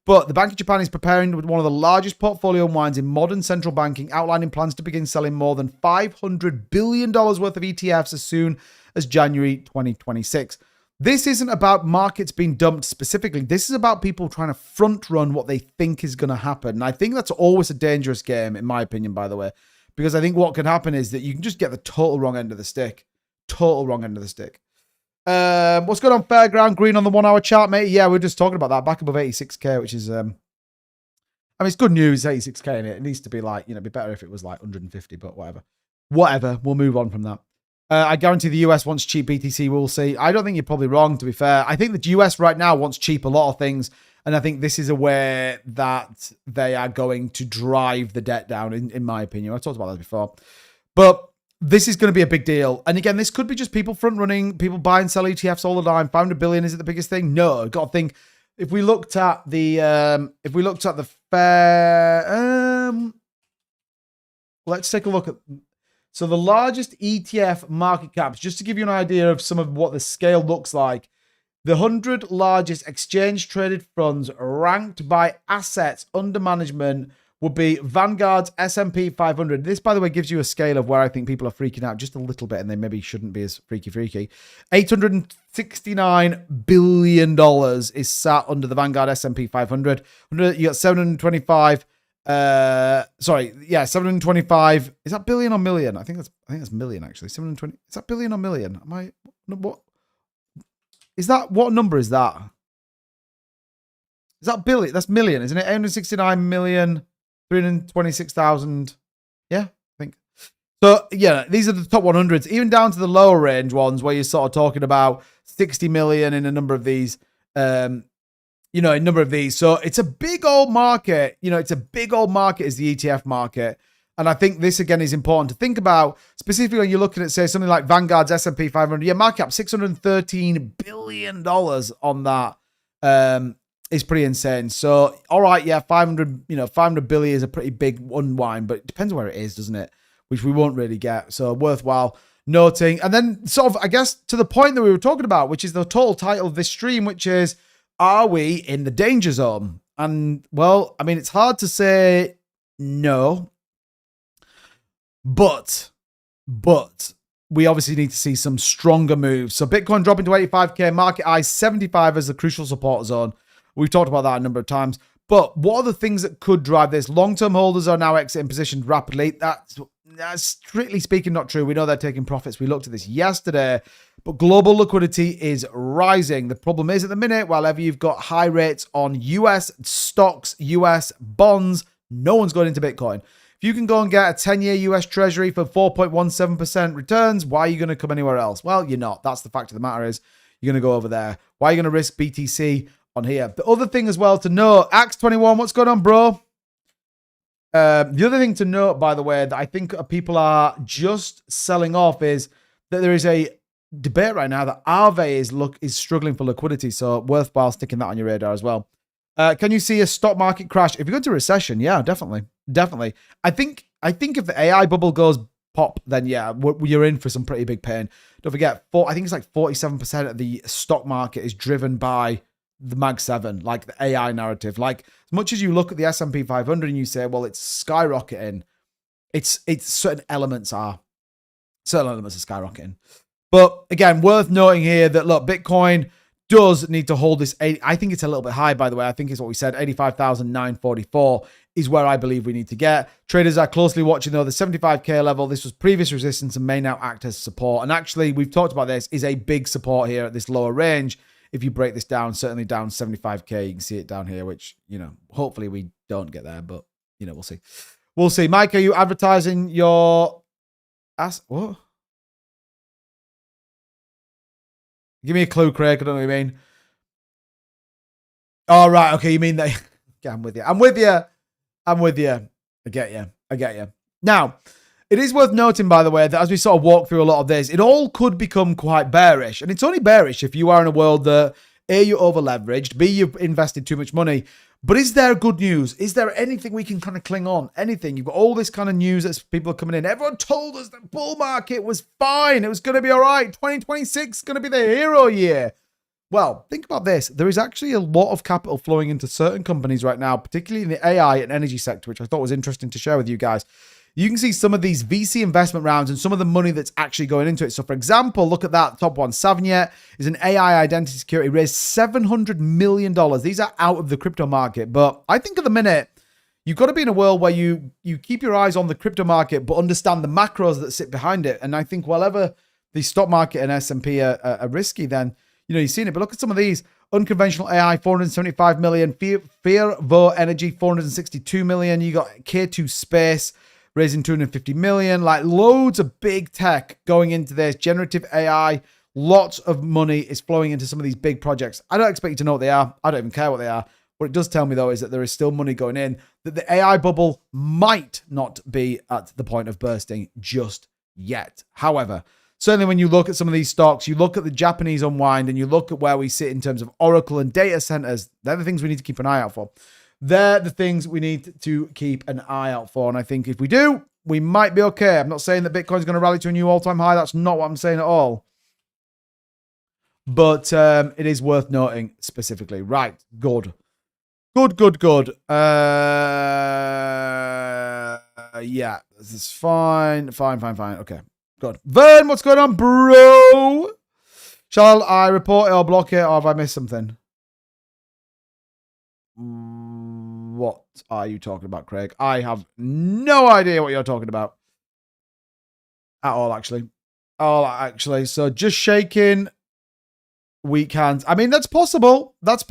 But the Bank of Japan is preparing with one of the largest portfolio unwinds in modern central banking, outlining plans to begin selling more than $500 billion worth of ETFs as soon as January 2026. This isn't about markets being dumped specifically. This is about people trying to front run what they think is going to happen. And I think that's always a dangerous game, in my opinion, by the way, because I think what can happen is that you can just get the total wrong end of the stick. Total wrong end of the stick. What's going on, Fairground? Green on the 1 hour chart, mate. Yeah, we're just talking about that. Back above 86k, which is, it's good news, 86k in it. It needs to be like, be better if it was like 150, but whatever. We'll move on from that. I guarantee the US wants cheap BTC. We'll see. I don't think you're probably wrong, to be fair. I think the US right now wants cheap a lot of things. And I think this is a way that they are going to drive the debt down, in my opinion. I talked about that before. But this is going to be a big deal. And again, this could be just people front running, people buy and sell ETFs all the time. 500 billion, is it the biggest thing? No, got to think. If we looked at the fair, let's take a look at. So the largest ETF market caps, just to give you an idea of some of what the scale looks like. The 100 largest exchange-traded funds ranked by assets under management would be Vanguard's S&P 500. This, by the way, gives you a scale of where I think people are freaking out just a little bit, and they maybe shouldn't be as freaky. $869 billion is sat under the Vanguard S&P 500. You got 725. 725. Is that billion or million? I think that's million actually. 720. Is that billion or million? What? Is that, what number is that? Is that billion? That's million, isn't it? 869,326,000. Yeah, I think. So, yeah, these are the top 100s, even down to the lower range ones where you're sort of talking about 60 million in a number of these. So it's a big old market. It's a big old market is the ETF market. And I think this, again, is important to think about, specifically when you're looking at, say, something like Vanguard's S&P 500. Yeah, market cap, $613 billion on that is pretty insane. So, all right, yeah, 500 billion is a pretty big unwind, but it depends where it is, doesn't it? Which we won't really get. So, worthwhile noting. And then, sort of, I guess, to the point that we were talking about, which is the total title of this stream, which is, are we in the danger zone? And, well, I mean, it's hard to say no. But we obviously need to see some stronger moves. So Bitcoin dropping to 85K, market high 75 as the crucial support zone. We've talked about that a number of times. But what are the things that could drive this? Long-term holders are now exiting positions rapidly. That's strictly speaking not true. We know they're taking profits. We looked at this yesterday. But global liquidity is rising. The problem is at the minute, while you've got high rates on US stocks, US bonds, no one's going into Bitcoin. If you can go and get a 10-year US Treasury for 4.17% returns, why are you going to come anywhere else? Well, you're not. That's the fact of the matter is you're going to go over there. Why are you going to risk BTC on here? The other thing as well to note, Axe21, what's going on, bro? The other thing to note, by the way, that I think people are just selling off is that there is a debate right now that Aave is struggling for liquidity. So worthwhile sticking that on your radar as well. Can you see a stock market crash? If you go into recession, yeah, definitely. I think if the AI bubble goes pop, then yeah, you're in for some pretty big pain. Don't forget, I think it's like 47% of the stock market is driven by the Mag 7, like the AI narrative. Like as much as you look at the S&P 500 and you say, well, it's skyrocketing, it's certain elements are skyrocketing. But again, worth noting here that look, Bitcoin does need to hold this. I think it's a little bit high, by the way. I think it's what we said, 85,944 is where I believe we need to get. Traders are closely watching, though, the 75K level. This was previous resistance and may now act as support. And actually, we've talked about this, is a big support here at this lower range. If you break this down, certainly down 75K, you can see it down here, which, hopefully we don't get there, but, we'll see. We'll see. Mike, are you advertising your what? Give me a clue, Craig. I don't know what you mean. Oh, right. Okay, you mean that. Okay, I'm with you. I get you. Now, it is worth noting, by the way, that as we sort of walk through a lot of this, it all could become quite bearish. And it's only bearish if you are in a world that, A, you're over-leveraged, B, you've invested too much money. But is there good news? Is there anything we can kind of cling on? Anything? You've got all this kind of news that people are coming in. Everyone told us the bull market was fine. It was going to be all right. 2026 is going to be the hero year. Well, think about this. There is actually a lot of capital flowing into certain companies right now, particularly in the AI and energy sector, which I thought was interesting to share with you guys. You can see some of these VC investment rounds and some of the money that's actually going into it. So, for example, look at that top one. Savnet is an AI identity security, raised $700 million. These are out of the crypto market. But I think at the minute, you've got to be in a world where you keep your eyes on the crypto market, but understand the macros that sit behind it. And I think wherever the stock market and S&P are risky, then, you've seen it. But look at some of these. Unconventional AI, 475 million. Fearvo Energy, 462 million. You got K2 Space, raising 250 million, like loads of big tech going into this. Generative AI, lots of money is flowing into some of these big projects. I don't expect you to know what they are. I don't even care what they are. What it does tell me, though, is that there is still money going in, that the AI bubble might not be at the point of bursting just yet. However, certainly when you look at some of these stocks, you look at the Japanese unwind and you look at where we sit in terms of Oracle and data centers, they're the things we need to keep an eye out for. They're the things we need to keep an eye out for. And I think if we do, we might be okay. I'm not saying that Bitcoin's going to rally to a new all-time high. That's not what I'm saying at all. But it is worth noting specifically. Right. Good. Good. Yeah. This is fine. Fine. Okay. Good. Vern, what's going on, bro? Shall I report it or block it, or have I missed something? What are you talking about, Craig? I have no idea what you're talking about. At all, actually. So just shaking weak hands. I mean, that's possible. But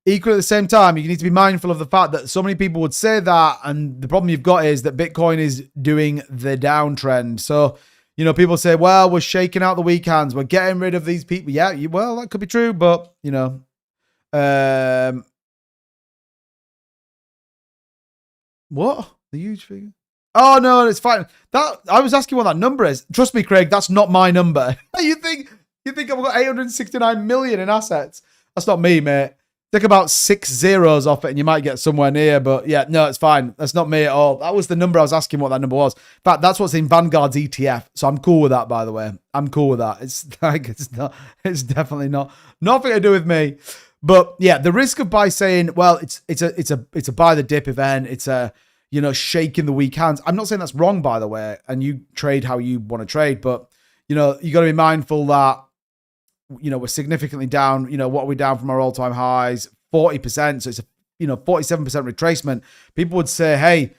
equally at the same time, you need to be mindful of the fact that so many people would say that. And the problem you've got is that Bitcoin is doing the downtrend. So, you know, people say, well, we're shaking out the weak hands. We're getting rid of these people. Yeah, well, that could be true. But, you know, what? The huge figure? Oh, no, it's fine. That I was asking what that number is. Trust me, Craig, that's not my number. You think I've got 869 million in assets? That's not me, mate. Take about 6 zeros off it and you might get somewhere near. But yeah, no, it's fine. That's not me at all. That was the number I was asking what that number was. In fact, that's what's in Vanguard's ETF. So I'm cool with that, by the way. I'm cool with that. It's like, it's definitely not. Nothing to do with me. But yeah, the risk of by saying, well, it's a buy the dip event. It's a, you know, shaking the weak hands. I'm not saying that's wrong, by the way. And you trade how you want to trade, but you know, you got to be mindful that, you know, we're significantly down. You know, what are we down from our all-time highs? 40%. So it's a, you know, 47% retracement. People would say, hey,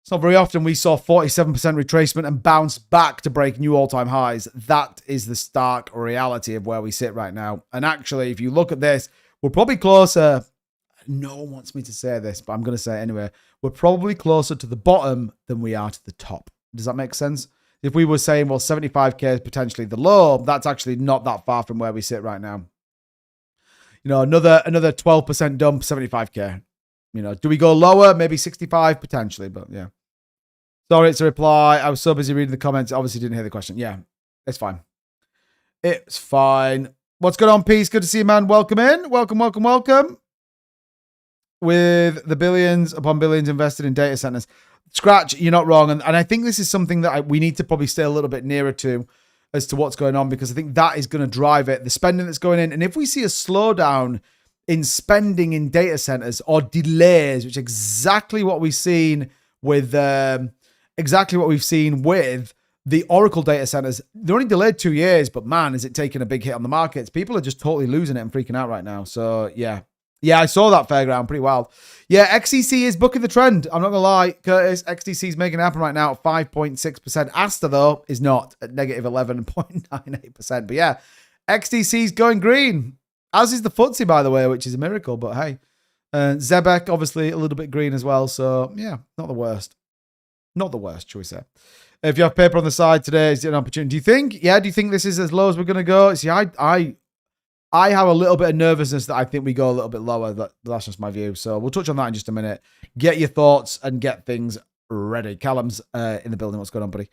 it's not very often we saw 47% retracement and bounce back to break new all-time highs. That is the stark reality of where we sit right now. And actually, if you look at this, we're probably closer. No one wants me to say this, but I'm going to say it anyway. We're probably closer to the bottom than we are to the top. Does that make sense? If we were saying, well, 75K is potentially the low, that's actually not that far from where we sit right now. You know, another 12% dump, 75K. You know, do we go lower? Maybe 65 potentially, but yeah. Sorry, it's a reply. I was so busy reading the comments. Obviously didn't hear the question. Yeah, it's fine. It's fine. What's going on, Peace? Good to see you, man. Welcome in. Welcome. With the billions upon billions invested in data centers. Scratch, you're not wrong. And I think this is something that we need to probably stay a little bit nearer to as to what's going on, because I think that is going to drive it, the spending that's going in. And if we see a slowdown in spending in data centers or delays, which is exactly what we've seen with the Oracle data centers. They're only delayed 2 years, but man, is it taking a big hit on the markets. People are just totally losing it and freaking out right now. So yeah. Yeah, I saw that Fairground. Pretty wild. Yeah, XTC is booking the trend. I'm not going to lie, Curtis. XTC is making it happen right now at 5.6%. Asta, though, is not at negative 11.98%. But yeah, XTC is going green. As is the FTSE, by the way, which is a miracle. But hey, Zebek, obviously, a little bit green as well. So yeah, not the worst. Not the worst, shall we say. If you have paper on the side today, is it an opportunity? Do you think? Yeah, do you think this is as low as we're going to go? See, I have a little bit of nervousness that I think we go a little bit lower. That's just my view. So we'll touch on that in just a minute. Get your thoughts and get things ready. Callum's in the building. What's going on, buddy?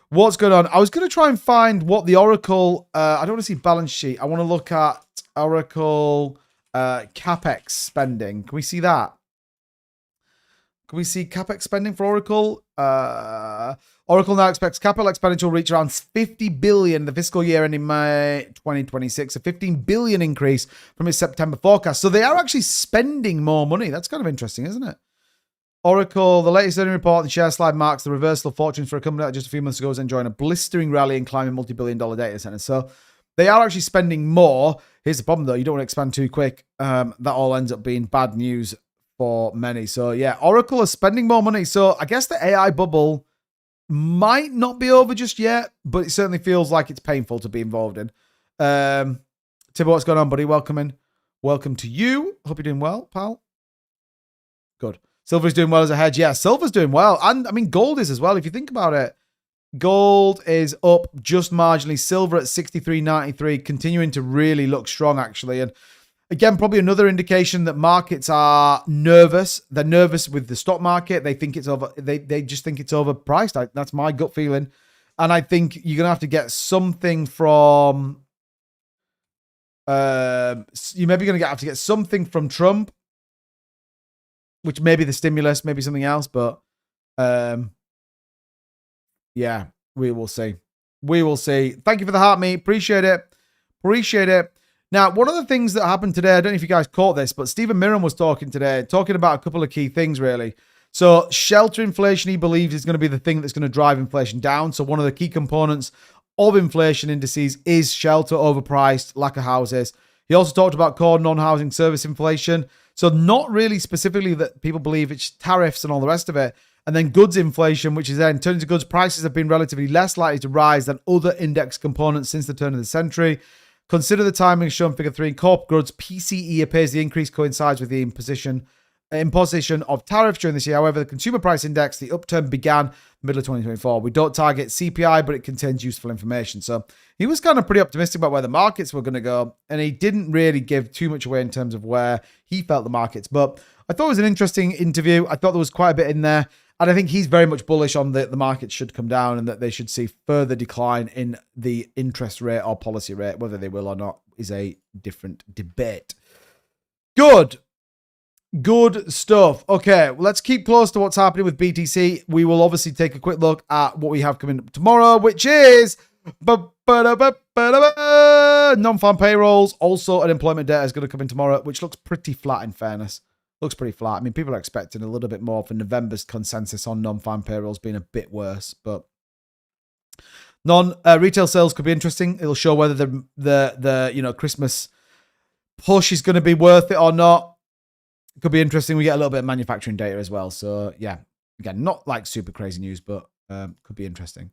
What's going on? I was going to try and find what the Oracle... I don't want to see balance sheet. I want to look at Oracle CapEx spending. Can we see that? Can we see CapEx spending for Oracle? Oracle now expects capital expenditure will reach around 50 billion the fiscal year ending May 2026, a 15 billion increase from its September forecast. So they are actually spending more money. That's kind of interesting, isn't it? Oracle, the latest earnings report and share slide marks the reversal of fortunes for a company that just a few months ago was enjoying a blistering rally and climbing multi-billion-dollar data centers. So they are actually spending more. Here's the problem, though. You don't want to expand too quick. That all ends up being bad news for many. So yeah, Oracle is spending more money. So I guess the AI bubble might not be over just yet, but it certainly feels like it's painful to be involved in. Tibbo, what's going on, buddy? Welcome to you. Hope you're doing well, pal. Good. Silver's doing well as a hedge. Yeah, silver's doing well. And I mean, gold is as well. If you think about it, gold is up just marginally. Silver at 63.93, continuing to really look strong, actually. And Again, probably another indication that markets are nervous. They're nervous with the stock market. They think it's over. They just think it's overpriced. That's my gut feeling. And I think you're going to have to get something from... you're maybe going to have to get something from Trump, which may be the stimulus, maybe something else. But yeah, we will see. We will see. Thank you for the heart, mate. Appreciate it. Appreciate it. Now, one of the things that happened today, I don't know if you guys caught this, but Stephen Mirren was talking today, talking about a couple of key things, really. So shelter inflation, he believes, is going to be the thing that's going to drive inflation down. So one of the key components of inflation indices is shelter, overpriced, lack of houses. He also talked about core non-housing service inflation. So not really specifically that people believe it's tariffs and all the rest of it. And then goods inflation, which is then in terms of goods prices have been relatively less likely to rise than other index components since the turn of the century. Consider the timing shown in figure 3. In corp goods, PCE appears the increase coincides with the imposition of tariffs during this year. However, the consumer price index, the upturn began middle of 2024. We don't target CPI, but it contains useful information. So he was kind of pretty optimistic about where the markets were going to go, and he didn't really give too much away in terms of where he felt the markets. But I thought it was an interesting interview. I thought there was quite a bit in there. And I think he's very much bullish on the market should come down and that they should see further decline in the interest rate or policy rate. Whether they will or not is a different debate. Good. Good stuff. Okay, well, let's keep close to what's happening with BTC. We will obviously take a quick look at what we have coming up tomorrow, which is non-farm payrolls. Also, unemployment data is going to come in tomorrow, which looks pretty flat in fairness. Looks pretty flat. I mean, people are expecting a little bit more for November's consensus on non-farm payrolls being a bit worse, but retail sales could be interesting. It'll show whether the Christmas push is going to be worth it or not. It could be interesting. We get a little bit of manufacturing data as well. So yeah, again, not like super crazy news, but could be interesting.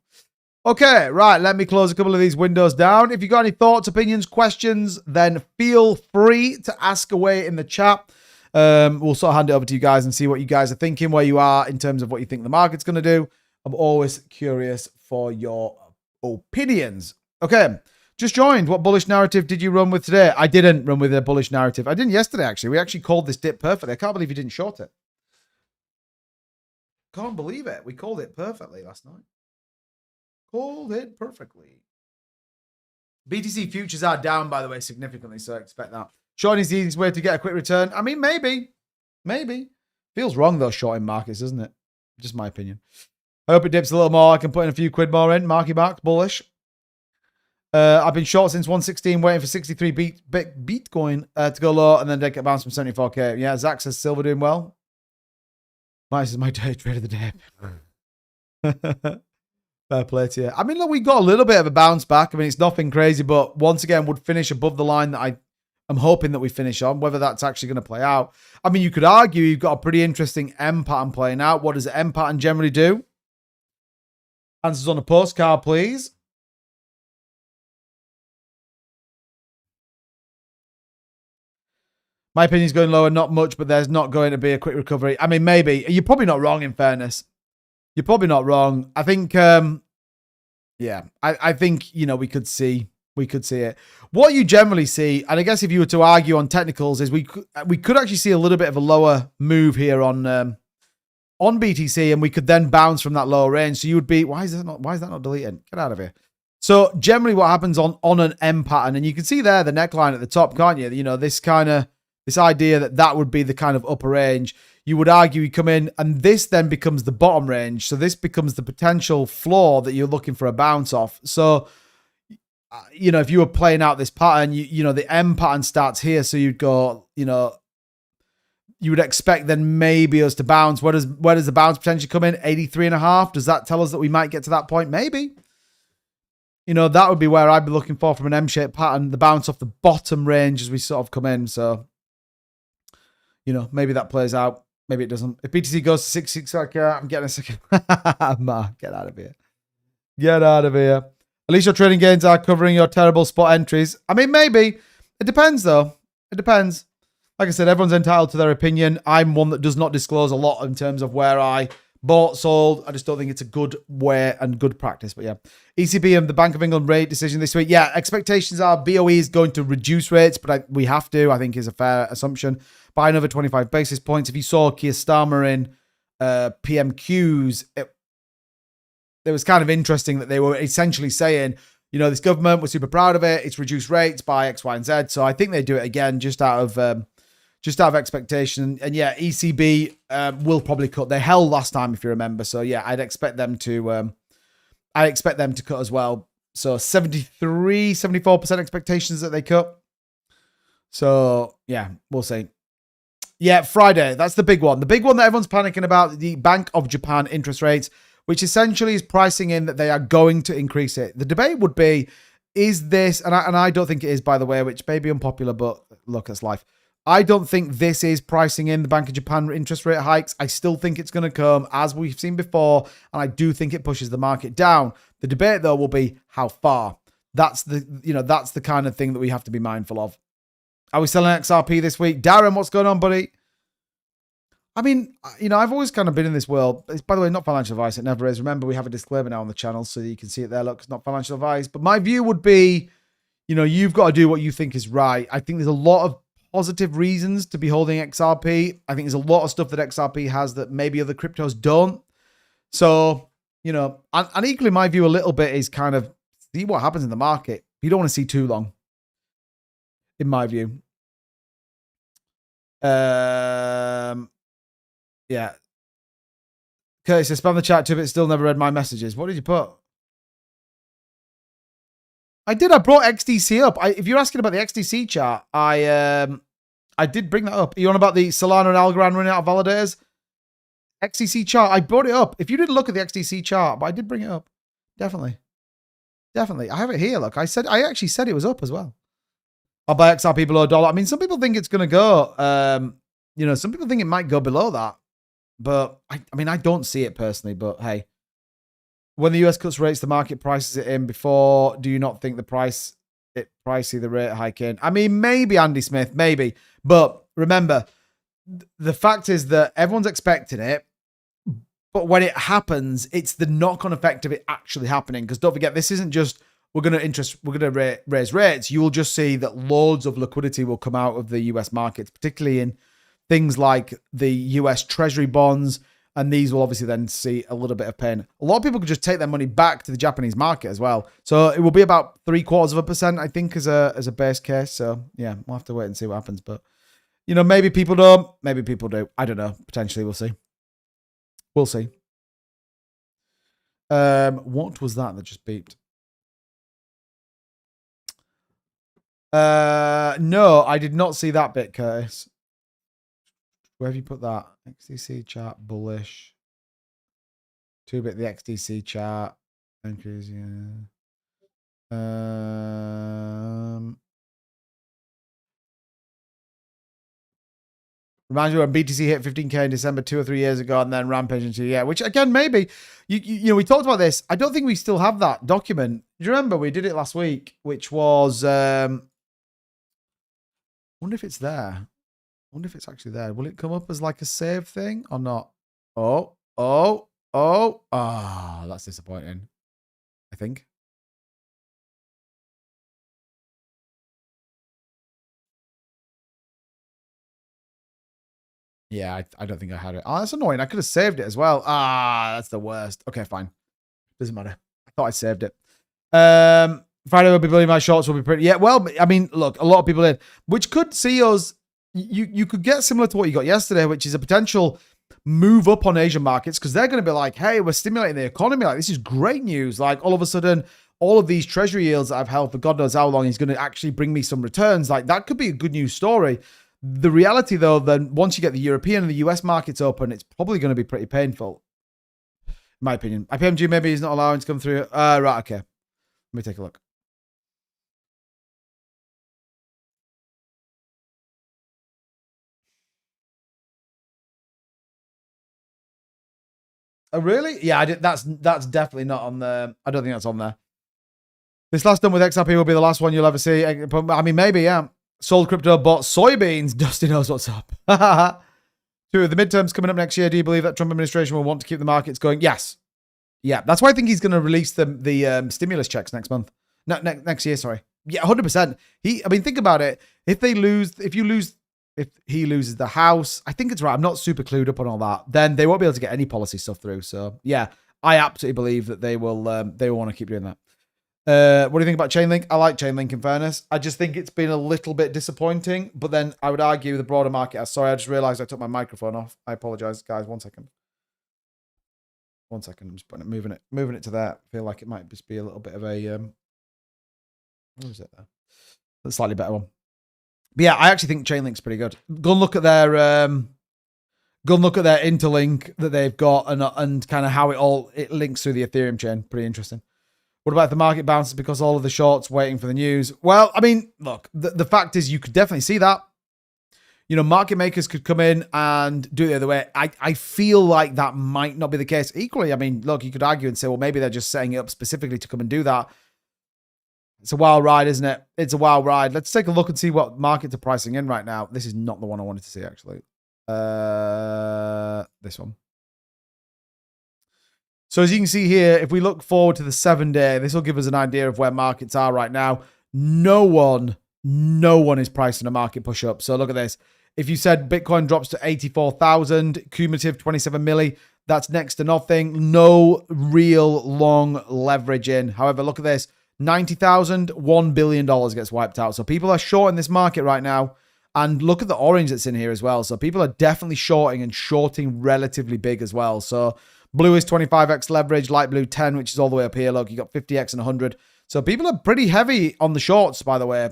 Okay, right. Let me close a couple of these windows down. If you got any thoughts, opinions, questions, then feel free to ask away in the chat. We'll sort of hand it over to you guys and see what you guys are thinking, where you are in terms of what you think the market's going to do. I'm always curious for your opinions. Okay, just joined. What bullish narrative did you run with today? I didn't run with a bullish narrative. I didn't yesterday, actually. We actually called this dip perfectly. I can't believe you didn't short it. Can't believe it. We called it perfectly last night. Called it perfectly. BTC futures are down, by the way, significantly, so I expect that. Shorting is the easiest way to get a quick return. I mean, maybe. Feels wrong, though, shorting markets, doesn't it? Just my opinion. I hope it dips a little more. I can put in a few quid more in. Marky Mark, bullish. I've been short since 116, waiting for 63 Bitcoin to go low, and then take a bounce from 74k. Yeah, Zach says silver doing well. Mine is my day trade of the day. Fair play to you. I mean, look, we got a little bit of a bounce back. I mean, it's nothing crazy, but once again, would finish above the line that I'm hoping that we finish on. Whether that's actually going to play out. I mean, you could argue you've got a pretty interesting M pattern playing out. What does the M pattern generally do? Answers on a postcard, please. My opinion is going lower, not much, but there's not going to be a quick recovery. I mean, maybe. You're probably not wrong, in fairness. You're probably not wrong. I think, yeah, I think, we could see it. What you generally see, and I guess if you were to argue on technicals, is we could actually see a little bit of a lower move here on BTC, and we could then bounce from that lower range. So you would be, why is that not deleted? Get out of here. So generally what happens on an M pattern, and you can see there the neckline at the top, can't you? This idea that would be the kind of upper range. You would argue you come in, and this then becomes the bottom range. So this becomes the potential floor that you're looking for a bounce off. So, if you were playing out this pattern, the M pattern starts here. So you'd go, you would expect then maybe us to bounce. Where does the bounce potentially come in? 83.5. Does that tell us that we might get to that point? Maybe. That would be where I'd be looking for from an M-shaped pattern, the bounce off the bottom range as we sort of come in. So, maybe that plays out. Maybe it doesn't. If BTC goes to 66, I'm getting a second. Mark, get out of here. Get out of here. At least your trading gains are covering your terrible spot entries. I mean, maybe. It depends, though. It depends. Like I said, everyone's entitled to their opinion. I'm one that does not disclose a lot in terms of where I bought, sold. I just don't think it's a good way and good practice. But yeah, ECB and the Bank of England rate decision this week. Yeah, expectations are BOE is going to reduce rates, but we have to, I think is a fair assumption, by another 25 basis points. If you saw Keir Starmer in PMQs, it was kind of interesting that they were essentially saying, you know, this government, we're super proud of it. It's reduced rates by X, Y, and Z. So I think they do it again just out of expectation. And yeah, ECB will probably cut. They held last time, if you remember. So yeah, I'd expect them to cut as well. So 74% expectations that they cut. So yeah, we'll see. Yeah, Friday, that's the big one. The big one that everyone's panicking about, the Bank of Japan interest rates, which essentially is pricing in that they are going to increase it. The debate would be, is this, and I don't think it is, by the way, which may be unpopular, but look, that's life. I don't think this is pricing in the Bank of Japan interest rate hikes. I still think it's going to come, as we've seen before, and I do think it pushes the market down. The debate, though, will be how far. That's the kind of thing that we have to be mindful of. Are we selling XRP this week? Darren, what's going on, buddy? I mean, you know, I've always kind of been in this world. It's, by the way, not financial advice. It never is. Remember, we have a disclaimer now on the channel so that you can see it there. Look, it's not financial advice. But my view would be, you know, you've got to do what you think is right. I think there's a lot of positive reasons to be holding XRP. I think there's a lot of stuff that XRP has that maybe other cryptos don't. So, you know, and equally my view a little bit is kind of see what happens in the market. You don't want to see too long, in my view. Yeah. Okay, so spam the chat too, but still never read my messages. What did you put? I did. I brought XDC up. If you're asking about the XDC chart, I did bring that up. Are you on about the Solana and Algorand running out of validators? XDC chart. I brought it up. If you didn't look at the XDC chart, but I did bring it up. Definitely. Definitely. I have it here. Look, I actually said it was up as well. I'll buy XRP below $1. I mean, some people think it's going to go, you know, some people think it might go below that. But I mean, I don't see it personally, but hey, when the US cuts rates, the market prices it in before. Do you not think the pricey the rate hike in? I mean, maybe Andy Smith, maybe. But remember, the fact is that everyone's expecting it. But when it happens, it's the knock-on effect of it actually happening. Because don't forget, this isn't just we're going to raise rates. You will just see that loads of liquidity will come out of the US markets, particularly in things like the US Treasury bonds, and these will obviously then see a little bit of pain. A lot of people could just take their money back to the Japanese market as well. So it will be about 0.75%, I think, as a base case. So yeah, we'll have to wait and see what happens. But you know, maybe people don't, maybe people do. I don't know. Potentially, we'll see. We'll see. What was that just beeped? No, I did not see that bit, Curtis. Where have you put that? XDC chart bullish. 2-bit the XDC chart. Increase, yeah. Reminds me when BTC hit 15K in December 2 or 3 years ago and then rampage into, yeah, which again, maybe, you know, we talked about this. I don't think we still have that document. Do you remember we did it last week, which was, wonder if it's there. I wonder if it's actually there. Will it come up as like a save thing or not? Oh, that's disappointing, I think. Yeah, I don't think I had it. Oh, that's annoying. I could have saved it as well. Ah, that's the worst. Okay, fine. Doesn't matter. I thought I saved it. Friday will be building my shorts will be pretty. Yeah, well, I mean, look, a lot of people in, which could see us. You could get similar to what you got yesterday, which is a potential move up on Asian markets because they're going to be like, hey, we're stimulating the economy. Like, this is great news. Like, all of a sudden, all of these treasury yields that I've held for God knows how long is going to actually bring me some returns. Like, that could be a good news story. The reality, though, then once you get the European and the US markets open, it's probably going to be pretty painful, in my opinion. IPMG maybe he's not allowing to come through. Right, okay. Let me take a look. Oh, really? Yeah, I did. That's definitely not on the. I don't think that's on there. This last done with XRP will be the last one you'll ever see. I mean, maybe, yeah. Sold crypto, bought soybeans. Dusty knows what's up. Two, the midterms coming up next year. Do you believe that Trump administration will want to keep the markets going? Yes. Yeah, that's why I think he's going to release the stimulus checks next month. No, next year, sorry. Yeah, 100%. I mean, think about it. If he loses the House, I think it's right. I'm not super clued up on all that. Then they won't be able to get any policy stuff through. So yeah, I absolutely believe that they will want to keep doing that. What do you think about Chainlink? I like Chainlink in fairness. I just think it's been a little bit disappointing, but then I would argue the broader market. Sorry, I just realized I took my microphone off. I apologize, guys. 1 second. 1 second. I'm just moving it to that. I feel like it might just be a little bit of a what is it there? A slightly better one. But yeah, I actually think Chainlink's pretty good. Go and look at their interlink that they've got and kind of how it links through the Ethereum chain. Pretty interesting. What about if the market bounces because all of the shorts waiting for the news? Well, I mean, look, the fact is you could definitely see that. You know, market makers could come in and do it the other way. I feel like that might not be the case. Equally, I mean, look, you could argue and say, well, maybe they're just setting it up specifically to come and do that. It's a wild ride, isn't it? It's a wild ride. Let's take a look and see what markets are pricing in right now. This is not the one I wanted to see, actually. This one. So as you can see here, if we look forward to the 7-day, this will give us an idea of where markets are right now. No one is pricing a market push up. So look at this. If you said Bitcoin drops to 84,000, cumulative 27 milli, that's next to nothing. No real long leverage in. However, look at this. 90,000, $1 billion gets wiped out. So people are short in this market right now. And look at the orange that's in here as well. So people are definitely shorting and shorting relatively big as well. So blue is 25x leverage, light blue 10, which is all the way up here. Look, you got 50x and 100. So people are pretty heavy on the shorts, by the way.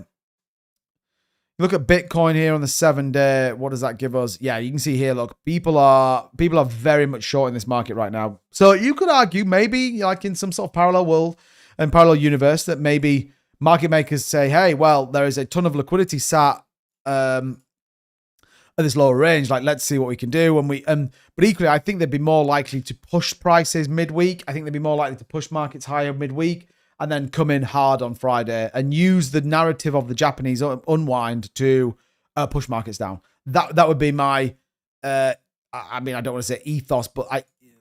Look at Bitcoin here on the 7-day. What does that give us? Yeah, you can see here, look, people are very much short in this market right now. So you could argue maybe like in some sort of parallel world and parallel universe that maybe market makers say, hey, well, there is a ton of liquidity sat at this lower range. Like, let's see what we can do. But equally, I think they'd be more likely to push prices midweek. I think they'd be more likely to push markets higher midweek and then come in hard on Friday and use the narrative of the Japanese unwind to push markets down. That would be my, I mean, I don't want to say ethos, but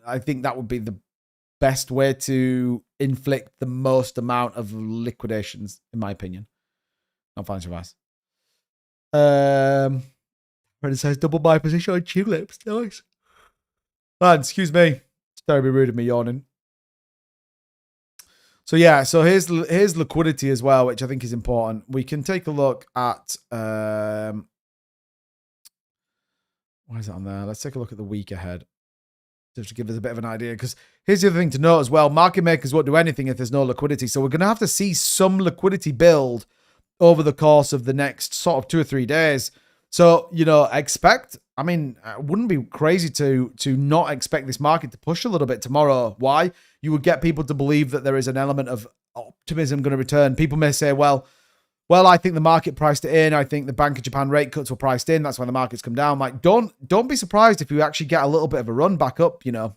I think that would be the best way to inflict the most amount of liquidations, in my opinion. Not financial advice. It says double buy position on tulips. Nice. Man, excuse me. It's terribly rude of me yawning. So yeah, so here's liquidity as well, which I think is important. We can take a look at why is that on there? Let's take a look at the week ahead. Just to give us a bit of an idea, because here's the other thing to note as well. Market makers won't do anything if there's no liquidity. So we're going to have to see some liquidity build over the course of the next sort of 2 or 3 days. So, you know, I mean, it wouldn't be crazy to not expect this market to push a little bit tomorrow. Why? You would get people to believe that there is an element of optimism going to return. People may say, well, I think the market priced it in. I think the Bank of Japan rate cuts were priced in. That's why the market's come down. Like, don't be surprised if you actually get a little bit of a run back up, you know.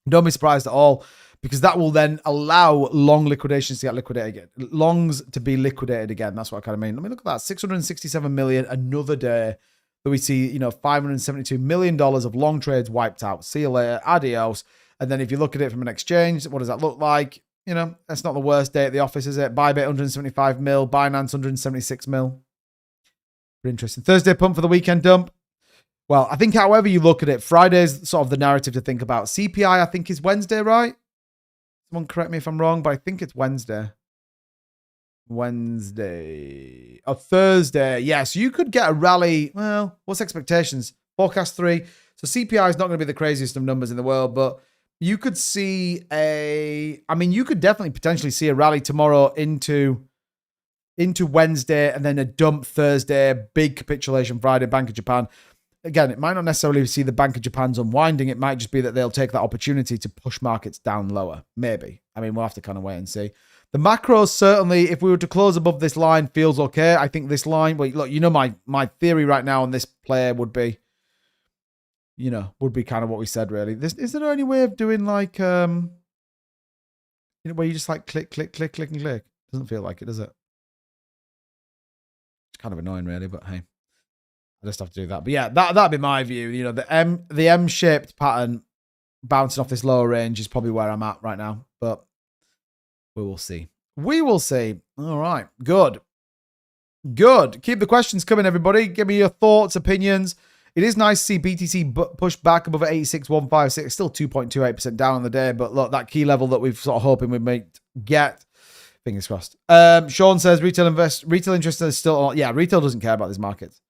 Don't be surprised at all, because that will then allow long liquidations to get liquidated again. Longs to be liquidated again. That's what I kind of mean. Let me look at that. 667 million, another day that we see, you know, $572 million of long trades wiped out. See you later. Adios. And then if you look at it from an exchange, what does that look like? You know, that's not the worst day at the office, is it? Bybit 175 mil, Binance 176 mil. Pretty interesting. Thursday pump for the weekend dump. Well, I think however you look at it, Friday's sort of the narrative to think about. CPI, I think, is Wednesday, right? Someone correct me if I'm wrong, but I think it's Wednesday. Oh, Thursday. Yes, you could get a rally. Well, what's expectations? Forecast 3. So CPI is not going to be the craziest of numbers in the world, but you could see you could definitely potentially see a rally tomorrow into Wednesday and then a dump Thursday, big capitulation Friday, Bank of Japan. Again, it might not necessarily see the Bank of Japan's unwinding. It might just be that they'll take that opportunity to push markets down lower. Maybe. I mean, we'll have to kind of wait and see. The macros, certainly, if we were to close above this line, feels okay. I think this line, well, look, you know, my theory right now on this play would be, you know, would be kind of what we said, really. Is there any way of doing like, you know, where you just like click, click, click, click, and click? Doesn't feel like it, does it? It's kind of annoying, really, but hey. I just have to do that. But yeah, that'd be my view. You know, the M-shaped pattern bouncing off this lower range is probably where I'm at right now. But we will see. We will see. All right. Good. Good. Keep the questions coming, everybody. Give me your thoughts, opinions. It is nice to see BTC push back above 86,156. Still 2.28% down on the day. But look, that key level that we've sort of hoping we might get. Fingers crossed. Sean says retail interest is still on. Yeah, retail doesn't care about these markets.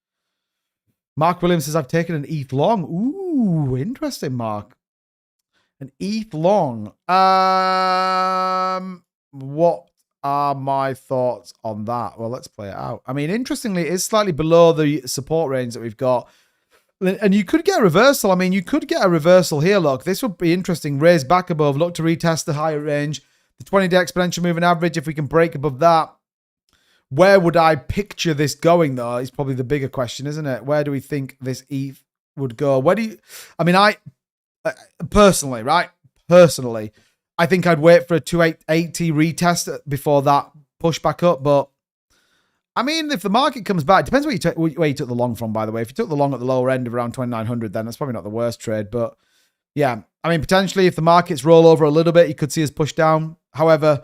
Mark Williams says I've taken an ETH long. Ooh, interesting, Mark. An ETH long. What are my thoughts on that? Well, let's play it out. I mean, interestingly, it's slightly below the support range that we've got. And you could get a reversal. I mean, you could get a reversal here. Look, this would be interesting. Raise back above. Look to retest the higher range. The 20-day exponential moving average, if we can break above that. Where would I picture this going, though, is probably the bigger question, isn't it? Where do we think this ETH would go? Where do you... I mean, personally, right? Personally, I think I'd wait for a 280 retest before that push back up. But, I mean, if the market comes back, it depends where you took the long from, by the way. If you took the long at the lower end of around 2,900, then that's probably not the worst trade. But, yeah, I mean, potentially if the markets roll over a little bit, you could see us push down. However...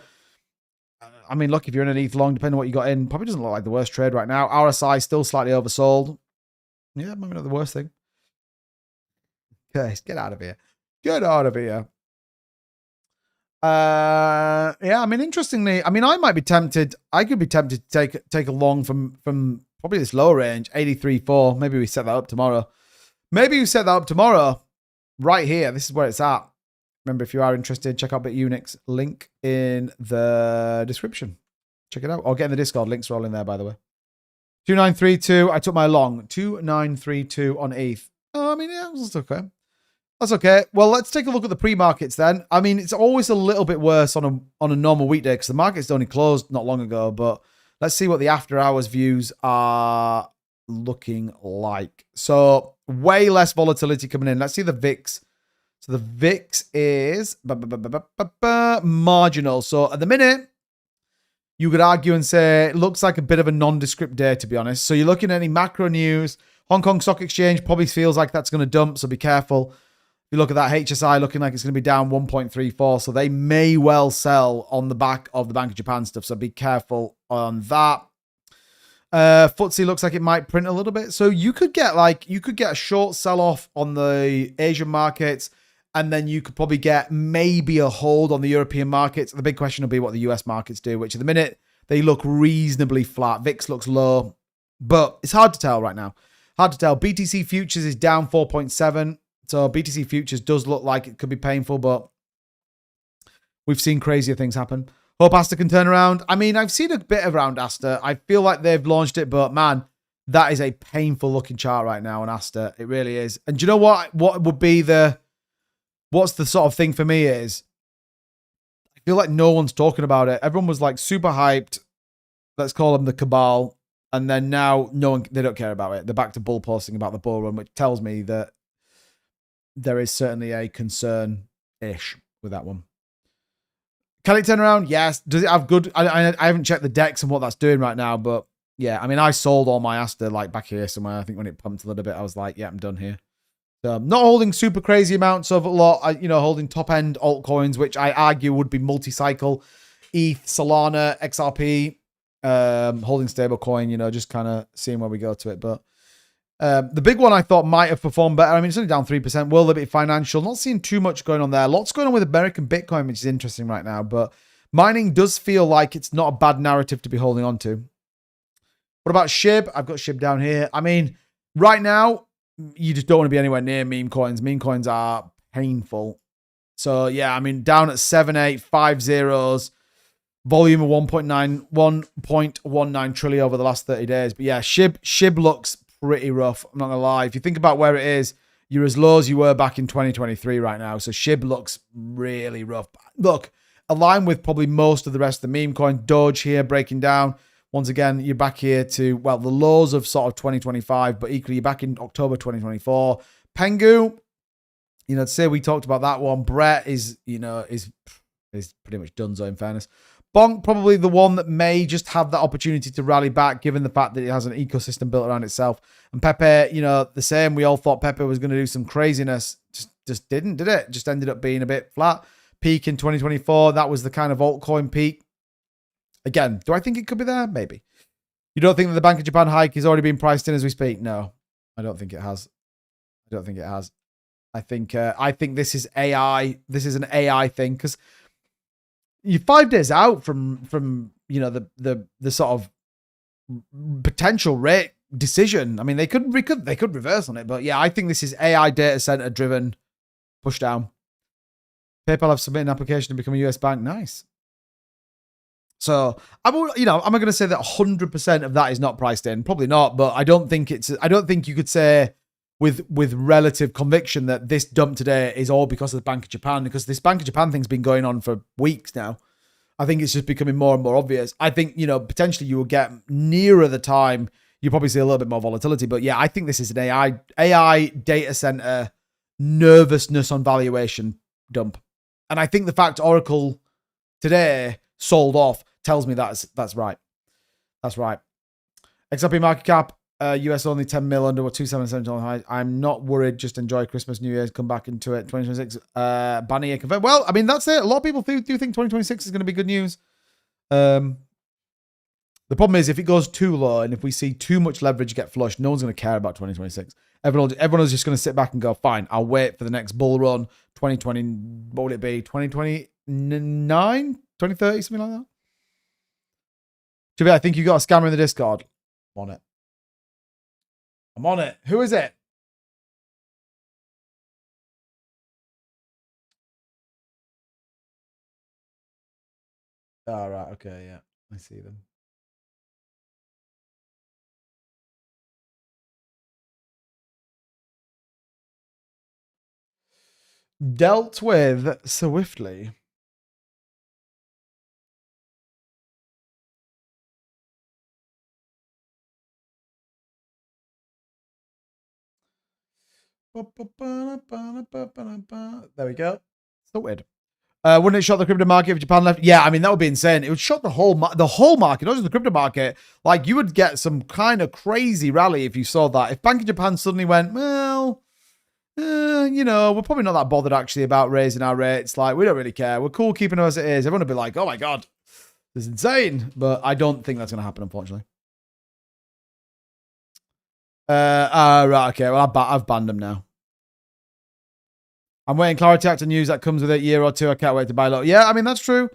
I mean, look, if you're in an ETH long, depending on what you got in, probably doesn't look like the worst trade right now. RSI still slightly oversold. Yeah, maybe not the worst thing. Okay, get out of here. Get out of here. Yeah, I mean, interestingly, I mean, I might be tempted. I could be tempted to take a long from probably this lower range, 83.4. Maybe we set that up tomorrow. Maybe we set that up tomorrow right here. This is where it's at. Remember, if you are interested, check out BITUNIX. Link in the description. Check it out. Or get in the Discord. Links are all in there, by the way. 2932. I took my long. 2932 on ETH. Oh, I mean, yeah, that's okay. That's okay. Well, let's take a look at the pre-markets then. I mean, it's always a little bit worse on a normal weekday because the market's only closed not long ago. But let's see what the after-hours views are looking like. So, way less volatility coming in. Let's see the VIX. So the VIX is marginal. So at the minute, you could argue and say it looks like a bit of a nondescript day, to be honest. So you're looking at any macro news. Hong Kong Stock Exchange probably feels like that's going to dump, so be careful. If you look at that HSI looking like it's going to be down 1.34, so they may well sell on the back of the Bank of Japan stuff, so be careful on that. FTSE looks like it might print a little bit. So you could get a short sell-off on the Asian markets, and then you could probably get maybe a hold on the European markets. The big question will be what the US markets do, which at the minute, they look reasonably flat. VIX looks low, but it's hard to tell right now. Hard to tell. BTC Futures is down 4.7. So BTC Futures does look like it could be painful, but we've seen crazier things happen. Hope Asta can turn around. I mean, I've seen a bit around Asta. I feel like they've launched it, but man, that is a painful looking chart right now on Asta. It really is. And do you know what? What would be what's the sort of thing for me is, I feel like no one's talking about it. Everyone was like super hyped. Let's call them the cabal. And then now they don't care about it. They're back to bull posting about the bull run, which tells me that there is certainly a concern-ish with that one. Can it turn around? Yes. Does it have good? I haven't checked the decks and what that's doing right now, but yeah, I mean, I sold all my Asta like back here somewhere. I think when it pumped a little bit, I was like, yeah, I'm done here. So I'm not holding super crazy amounts of a lot, holding top end altcoins, which I argue would be multi-cycle, ETH, Solana, XRP, holding stablecoin, just kind of seeing where we go to it. But the big one I thought might have performed better. I mean, it's only down 3%. World Liberty Financial, not seeing too much going on there. Lots going on with American Bitcoin, which is interesting right now. But mining does feel like it's not a bad narrative to be holding on to. What about SHIB? I've got SHIB down here. I mean, right now, you just don't want to be anywhere near meme coins. Meme coins are painful. So, yeah, I mean, down at 7,850s. Volume of 1.19 trillion over the last 30 days. But yeah, SHIB looks pretty rough. I'm not going to lie. If you think about where it is, you're as low as you were back in 2023 right now. So SHIB looks really rough. Look, aligned with probably most of the rest of the meme coin. Doge here breaking down. Once again, you're back here to, well, the lows of sort of 2025, but equally you're back in October 2024. Pengu, to say we talked about that one. Brett is pretty much donezo in fairness. Bonk probably the one that may just have that opportunity to rally back, given the fact that it has an ecosystem built around itself. And Pepe, you know, the same. We all thought Pepe was going to do some craziness. Just didn't, did it? Just ended up being a bit flat. Peak in 2024. That was the kind of altcoin peak. Again, do I think it could be there? Maybe. You don't think that the Bank of Japan hike is already being priced in as we speak? No, I don't think it has. I don't think it has. I think this is AI. This is an AI thing because you're 5 days out from you know the sort of potential rate decision. I mean, they could reverse on it, but yeah, I think this is AI data center driven push down. PayPal have submitted an application to become a US bank. Nice. So I'm not going to say that 100% of that is not priced in. Probably not, but I don't think you could say with relative conviction that this dump today is all because of the Bank of Japan, because this Bank of Japan thing's been going on for weeks now. I think it's just becoming more and more obvious. I think, potentially you will get nearer the time, you probably see a little bit more volatility. But yeah, I think this is an AI data center nervousness on valuation dump. And I think the fact Oracle today sold off tells me that's right. That's right. XRP market cap, US only 10 mil under 277 high. I'm not worried. Just enjoy Christmas, New Year's, come back into it. 2026, Bannier confirmed. Well, I mean, that's it. A lot of people do think 2026 is going to be good news. The problem is if it goes too low and if we see too much leverage get flushed, no one's going to care about 2026. Everyone is just going to sit back and go, fine, I'll wait for the next bull run. 2020, what would it be? 2029? 2030, something like that? Javier, I think you got a scammer in the Discord. I'm on it. I'm on it. Who is it? Oh, right. Okay, yeah. I see them. Dealt with swiftly. There we go. Sorted. Wouldn't it shock the crypto market if Japan left? Yeah, I mean, that would be insane. It would shock the whole market, not just the crypto market. Like, you would get some kind of crazy rally if you saw that. If Bank of Japan suddenly went, well, we're probably not that bothered actually about raising our rates. Like, we don't really care. We're cool keeping it as it is. Everyone would be like, oh my God, this is insane. But I don't think that's going to happen, unfortunately. Right, okay. Well, I've banned them now. I'm waiting clarity act to news that comes with it, year or two. I can't wait to buy a lot. Yeah, I mean, that's true.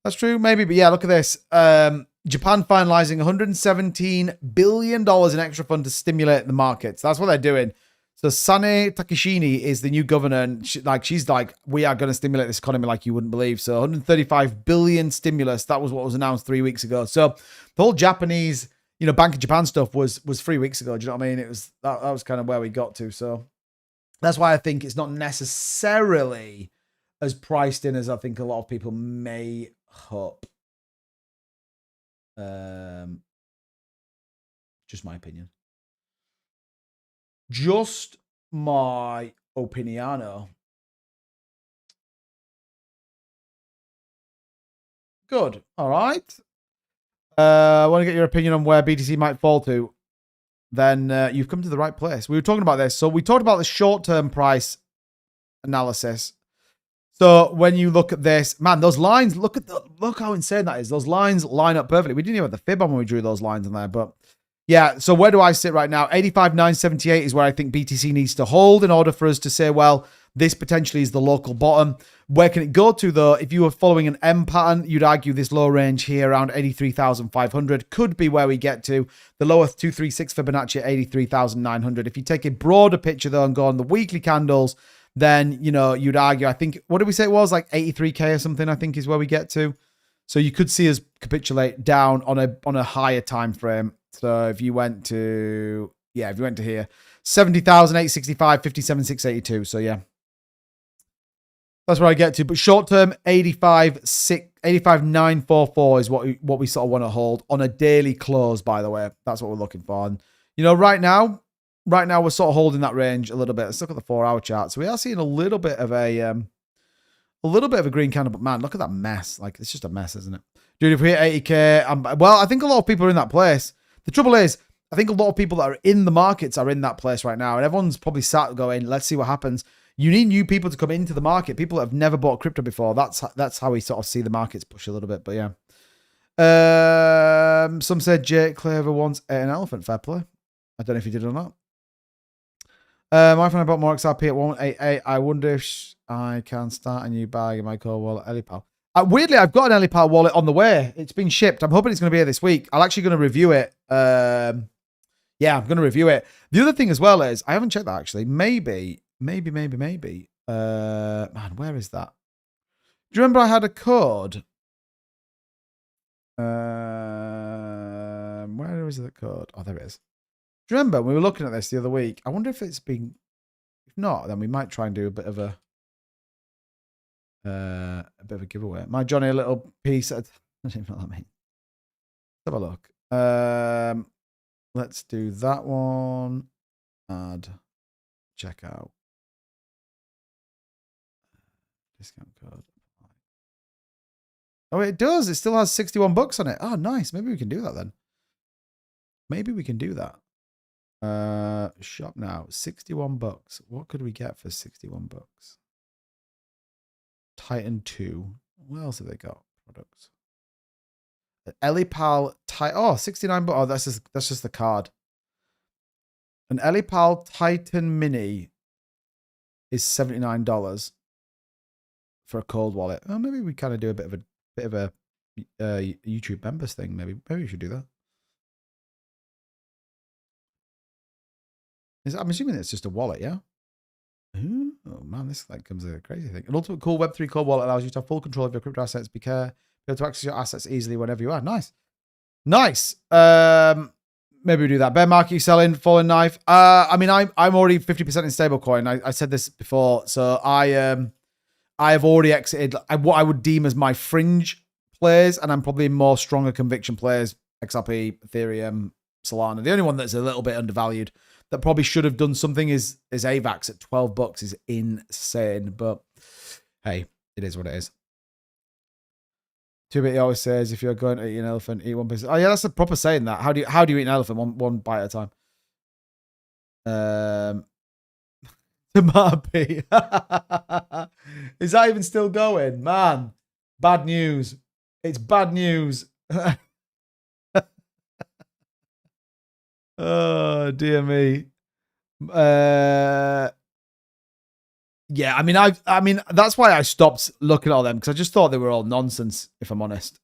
That's true, maybe. But yeah, look at this. Japan finalizing $117 billion in extra fund to stimulate the markets. That's what they're doing. So Sane Takashini is the new governor. And she's like, we are going to stimulate this economy like you wouldn't believe. So 135 billion stimulus. That was what was announced 3 weeks ago. So the whole Japanese, Bank of Japan stuff was 3 weeks ago. Do you know what I mean? It was that was kind of where we got to. So that's why I think it's not necessarily as priced in as I think a lot of people may hope. Just my opinion. Just my opiniano. Good. All right. I want to get your opinion on where BTC might fall to. Then you've come to the right place. We were talking about this. So we talked about the short-term price analysis. So when you look at this, man, those lines, look how insane that is. Those lines line up perfectly. We didn't even have the fib on when we drew those lines on there, but yeah. So where do I sit right now? 85,978 is where I think BTC needs to hold in order for us to say, well, this potentially is the local bottom. Where can it go to, though? If you were following an M pattern, you'd argue this low range here around 83,500 could be where we get to. The lowest 236 Fibonacci at 83,900. If you take a broader picture, though, and go on the weekly candles, then, you'd argue, I think, what did we say it was? Like 83K or something, I think is where we get to. So you could see us capitulate down on a higher time frame. So if you went to here, 70,865, 57,682. So yeah. That's where I get to. But short term, 85,944 is what we sort of want to hold on a daily close, by the way. That's what we're looking for. And, right now we're sort of holding that range a little bit. Let's look at the 4-hour chart. So we are seeing a little bit of a A little bit of a green candle, but man, look at that mess. Like, it's just a mess, isn't it? Dude, if we hit 80K, well, I think a lot of people are in that place. The trouble is, I think a lot of people that are in the markets are in that place right now. And everyone's probably sat going, let's see what happens. You need new people to come into the market. People that have never bought crypto before. That's how we sort of see the markets push a little bit. But yeah. Some said Jake Claver wants an elephant. Fair play. I don't know if he did or not. My friend bought more XRP at 188. I wonder if I can start a new bag in my core wallet, Elipal. Weirdly, I've got an Elipal wallet on the way. It's been shipped. I'm hoping it's going to be here this week. I'm actually going to review it. Yeah, I'm going to review it. The other thing as well is, I haven't checked that actually. Maybe. Man, where is that? Do you remember I had a code? Where is the code? Oh, there it is. Do you remember we were looking at this the other week? I wonder if it's been. If not, then we might try and do a bit of a giveaway. My Johnny, a little piece. I don't know what that means. Let's have a look. Let's do that one. Add. Check out. Discount code. Oh, it does. It still has 61 bucks on it. Oh, nice. Maybe we can do that then. Maybe we can do that. Shop now. 61 bucks. What could we get for 61 bucks? Titan 2. What else have they got? Products. Elipal Titan. Oh, 69 bucks. Oh, that's just the card. An Elipal Titan Mini is $79 for a cold wallet. Oh, maybe we kind of do a bit of a YouTube members thing. Maybe we should do that. I'm assuming it's just a wallet, yeah? Ooh, oh man, this like comes a crazy thing. An ultimate cool Web3 cold wallet allows you to have full control of your crypto assets. Be able to access your assets easily whenever you are. Nice. Maybe we do that. Bear market, you selling, falling knife. I mean, I'm already 50% in stablecoin. I said this before, so I have already exited what I would deem as my fringe plays, and I'm probably more stronger conviction players. XRP, Ethereum, Solana. The only one that's a little bit undervalued that probably should have done something is AVAX at 12 bucks is insane. But hey, it is what it is. 2-bit, he always says, if you're going to eat an elephant, eat one piece. Oh yeah, that's a proper saying that. How do you eat an elephant? One bite at a time. Tomapi. Is that even still going? Man, bad news. It's bad news. Oh, dear me. Yeah, I mean, that's why I stopped looking at all them, because I just thought they were all nonsense, if I'm honest.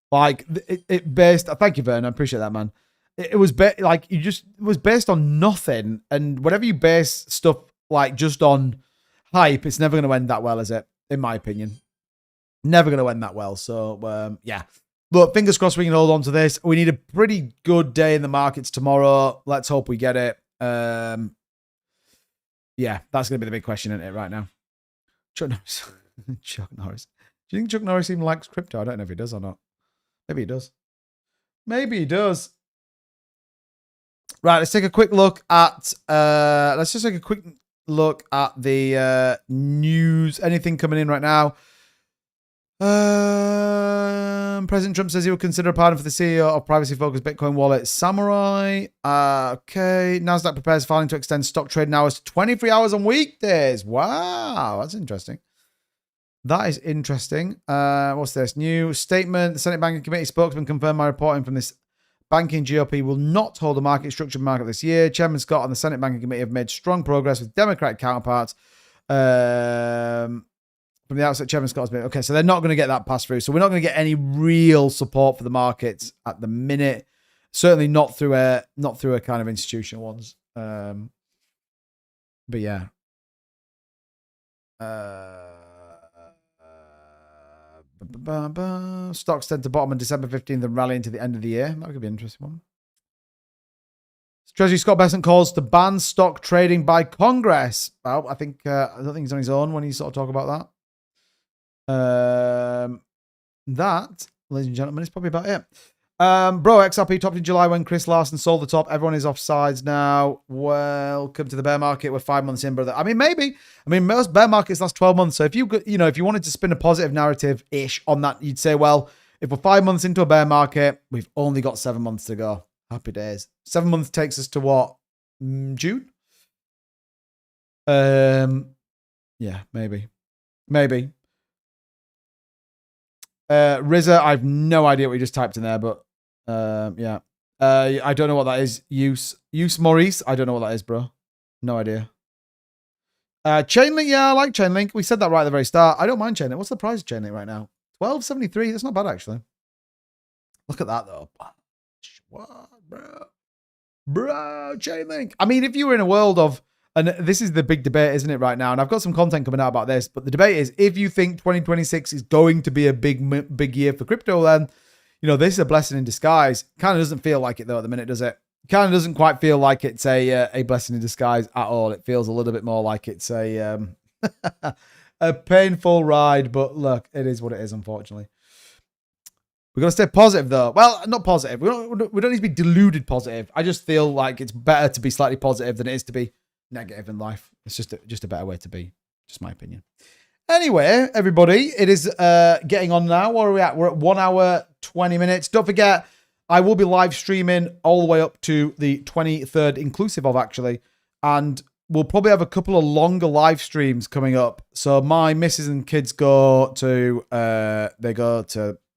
Like, it based, thank you, Vern, I appreciate that, man. It was it was based on nothing, and whenever you base stuff like just on hype, it's never going to end that well, is it? In my opinion. Never going to end that well, so, yeah. Look, fingers crossed we can hold on to this. We need a pretty good day in the markets tomorrow. Let's hope we get it. Yeah, that's going to be the big question, isn't it, right now? Chuck Norris. Chuck Norris. Do you think Chuck Norris even likes crypto? I don't know if he does or not. Maybe he does. Maybe he does. Right, let's take a quick look at... let's just take a quick look at the news. Anything coming in right now? President Trump says he will consider a pardon for the CEO of privacy-focused Bitcoin wallet Samurai. Okay. NASDAQ prepares filing to extend stock trading hours to 23 hours on weekdays. Wow. That's interesting. That is interesting. What's this? New statement. The Senate Banking Committee spokesman confirmed my reporting from this banking GOP will not hold a market structured market this year. Chairman Scott and the Senate Banking Committee have made strong progress with Democratic counterparts. From the outset, Chairman Scott's been okay, so they're not going to get that passed through. So we're not going to get any real support for the markets at the minute. Certainly not through a kind of institutional ones. But yeah. Stocks tend to bottom on December 15th and rally into the end of the year. That could be an interesting one. Treasury Scott Bessent calls to ban stock trading by Congress. Well, I don't think he's on his own when he sort of talk about that. That, ladies and gentlemen, is probably about it. Bro, XRP topped in July when Chris Larson sold the top. Everyone is off sides now. Welcome to the bear market. We're 5 months in, brother. I mean, maybe. I mean, most bear markets last 12 months. So if if you wanted to spin a positive narrative-ish on that, you'd say, well, if we're 5 months into a bear market, we've only got 7 months to go. Happy days. 7 months takes us to what? June? Yeah, maybe. Maybe. Rizza, I have no idea what you just typed in there, but yeah. I don't know what that is. Use Maurice. I don't know what that is, bro. No idea. Chainlink, yeah, I like Chainlink. We said that right at the very start. I don't mind Chainlink. What's the price of Chainlink right now? 12.73. That's not bad, actually. Look at that, though. What, bro? Bro, Chainlink. I mean, if you were in a world of, and this is the big debate, isn't it, right now? And I've got some content coming out about this, but the debate is, if you think 2026 is going to be a big year for crypto, then, this is a blessing in disguise. Kind of doesn't feel like it, though, at the minute, does it? Kind of doesn't quite feel like it's a blessing in disguise at all. It feels a little bit more like it's a a painful ride, but look, it is what it is, unfortunately. We've got to stay positive, though. Well, not positive. We don't need to be deluded positive. I just feel like it's better to be slightly positive than it is to be negative in life. It's just a better way to be. Just my opinion. Anyway, everybody, it is getting on now. Where are we at? We're at 1 hour, 20 minutes. Don't forget, I will be live streaming all the way up to the 23rd, inclusive of, actually. And we'll probably have a couple of longer live streams coming up. So my missus and kids go to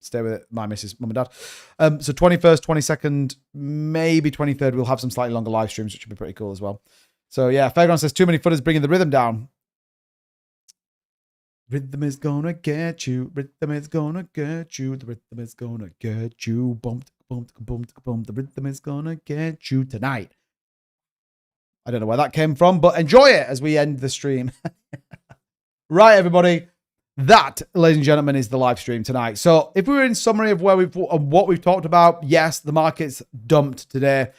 stay with my missus, mum and dad. So 21st, 22nd, maybe 23rd, we'll have some slightly longer live streams, which would be pretty cool as well. So yeah, Fairground says, too many footers bringing the rhythm down. Rhythm is gonna get you. Rhythm is gonna get you. The rhythm is gonna get you. Bump, bump, bump, bump. The rhythm is gonna get you tonight. I don't know where that came from, but enjoy it as we end the stream. Right, everybody. That, ladies and gentlemen, is the live stream tonight. So if we were in summary of what we've talked about, yes, the market's dumped today.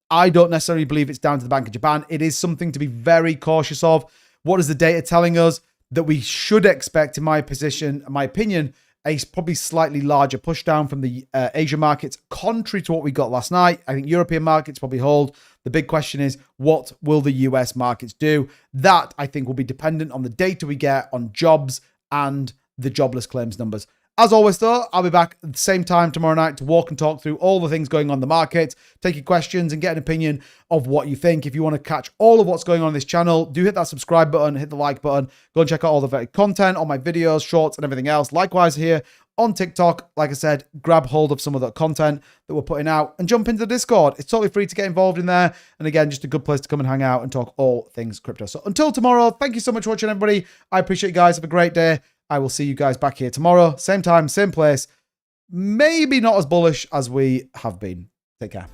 I don't necessarily believe it's down to the Bank of Japan. It is something to be very cautious of. What is the data telling us? That we should expect, in my opinion, a probably slightly larger push down from the Asia markets, contrary to what we got last night. I think European markets probably hold. The big question is, what will the US markets do? That, I think, will be dependent on the data we get on jobs and the jobless claims numbers. As always, though, I'll be back at the same time tomorrow night to walk and talk through all the things going on in the market, take your questions and get an opinion of what you think. If you want to catch all of what's going on this channel, do hit that subscribe button, hit the like button, go and check out all the very content, all my videos, shorts, and everything else. Likewise here on TikTok, like I said, grab hold of some of the content that we're putting out and jump into the Discord. It's totally free to get involved in there. And again, just a good place to come and hang out and talk all things crypto. So until tomorrow, thank you so much for watching, everybody. I appreciate you guys. Have a great day. I will see you guys back here tomorrow. Same time, same place. Maybe not as bullish as we have been. Take care.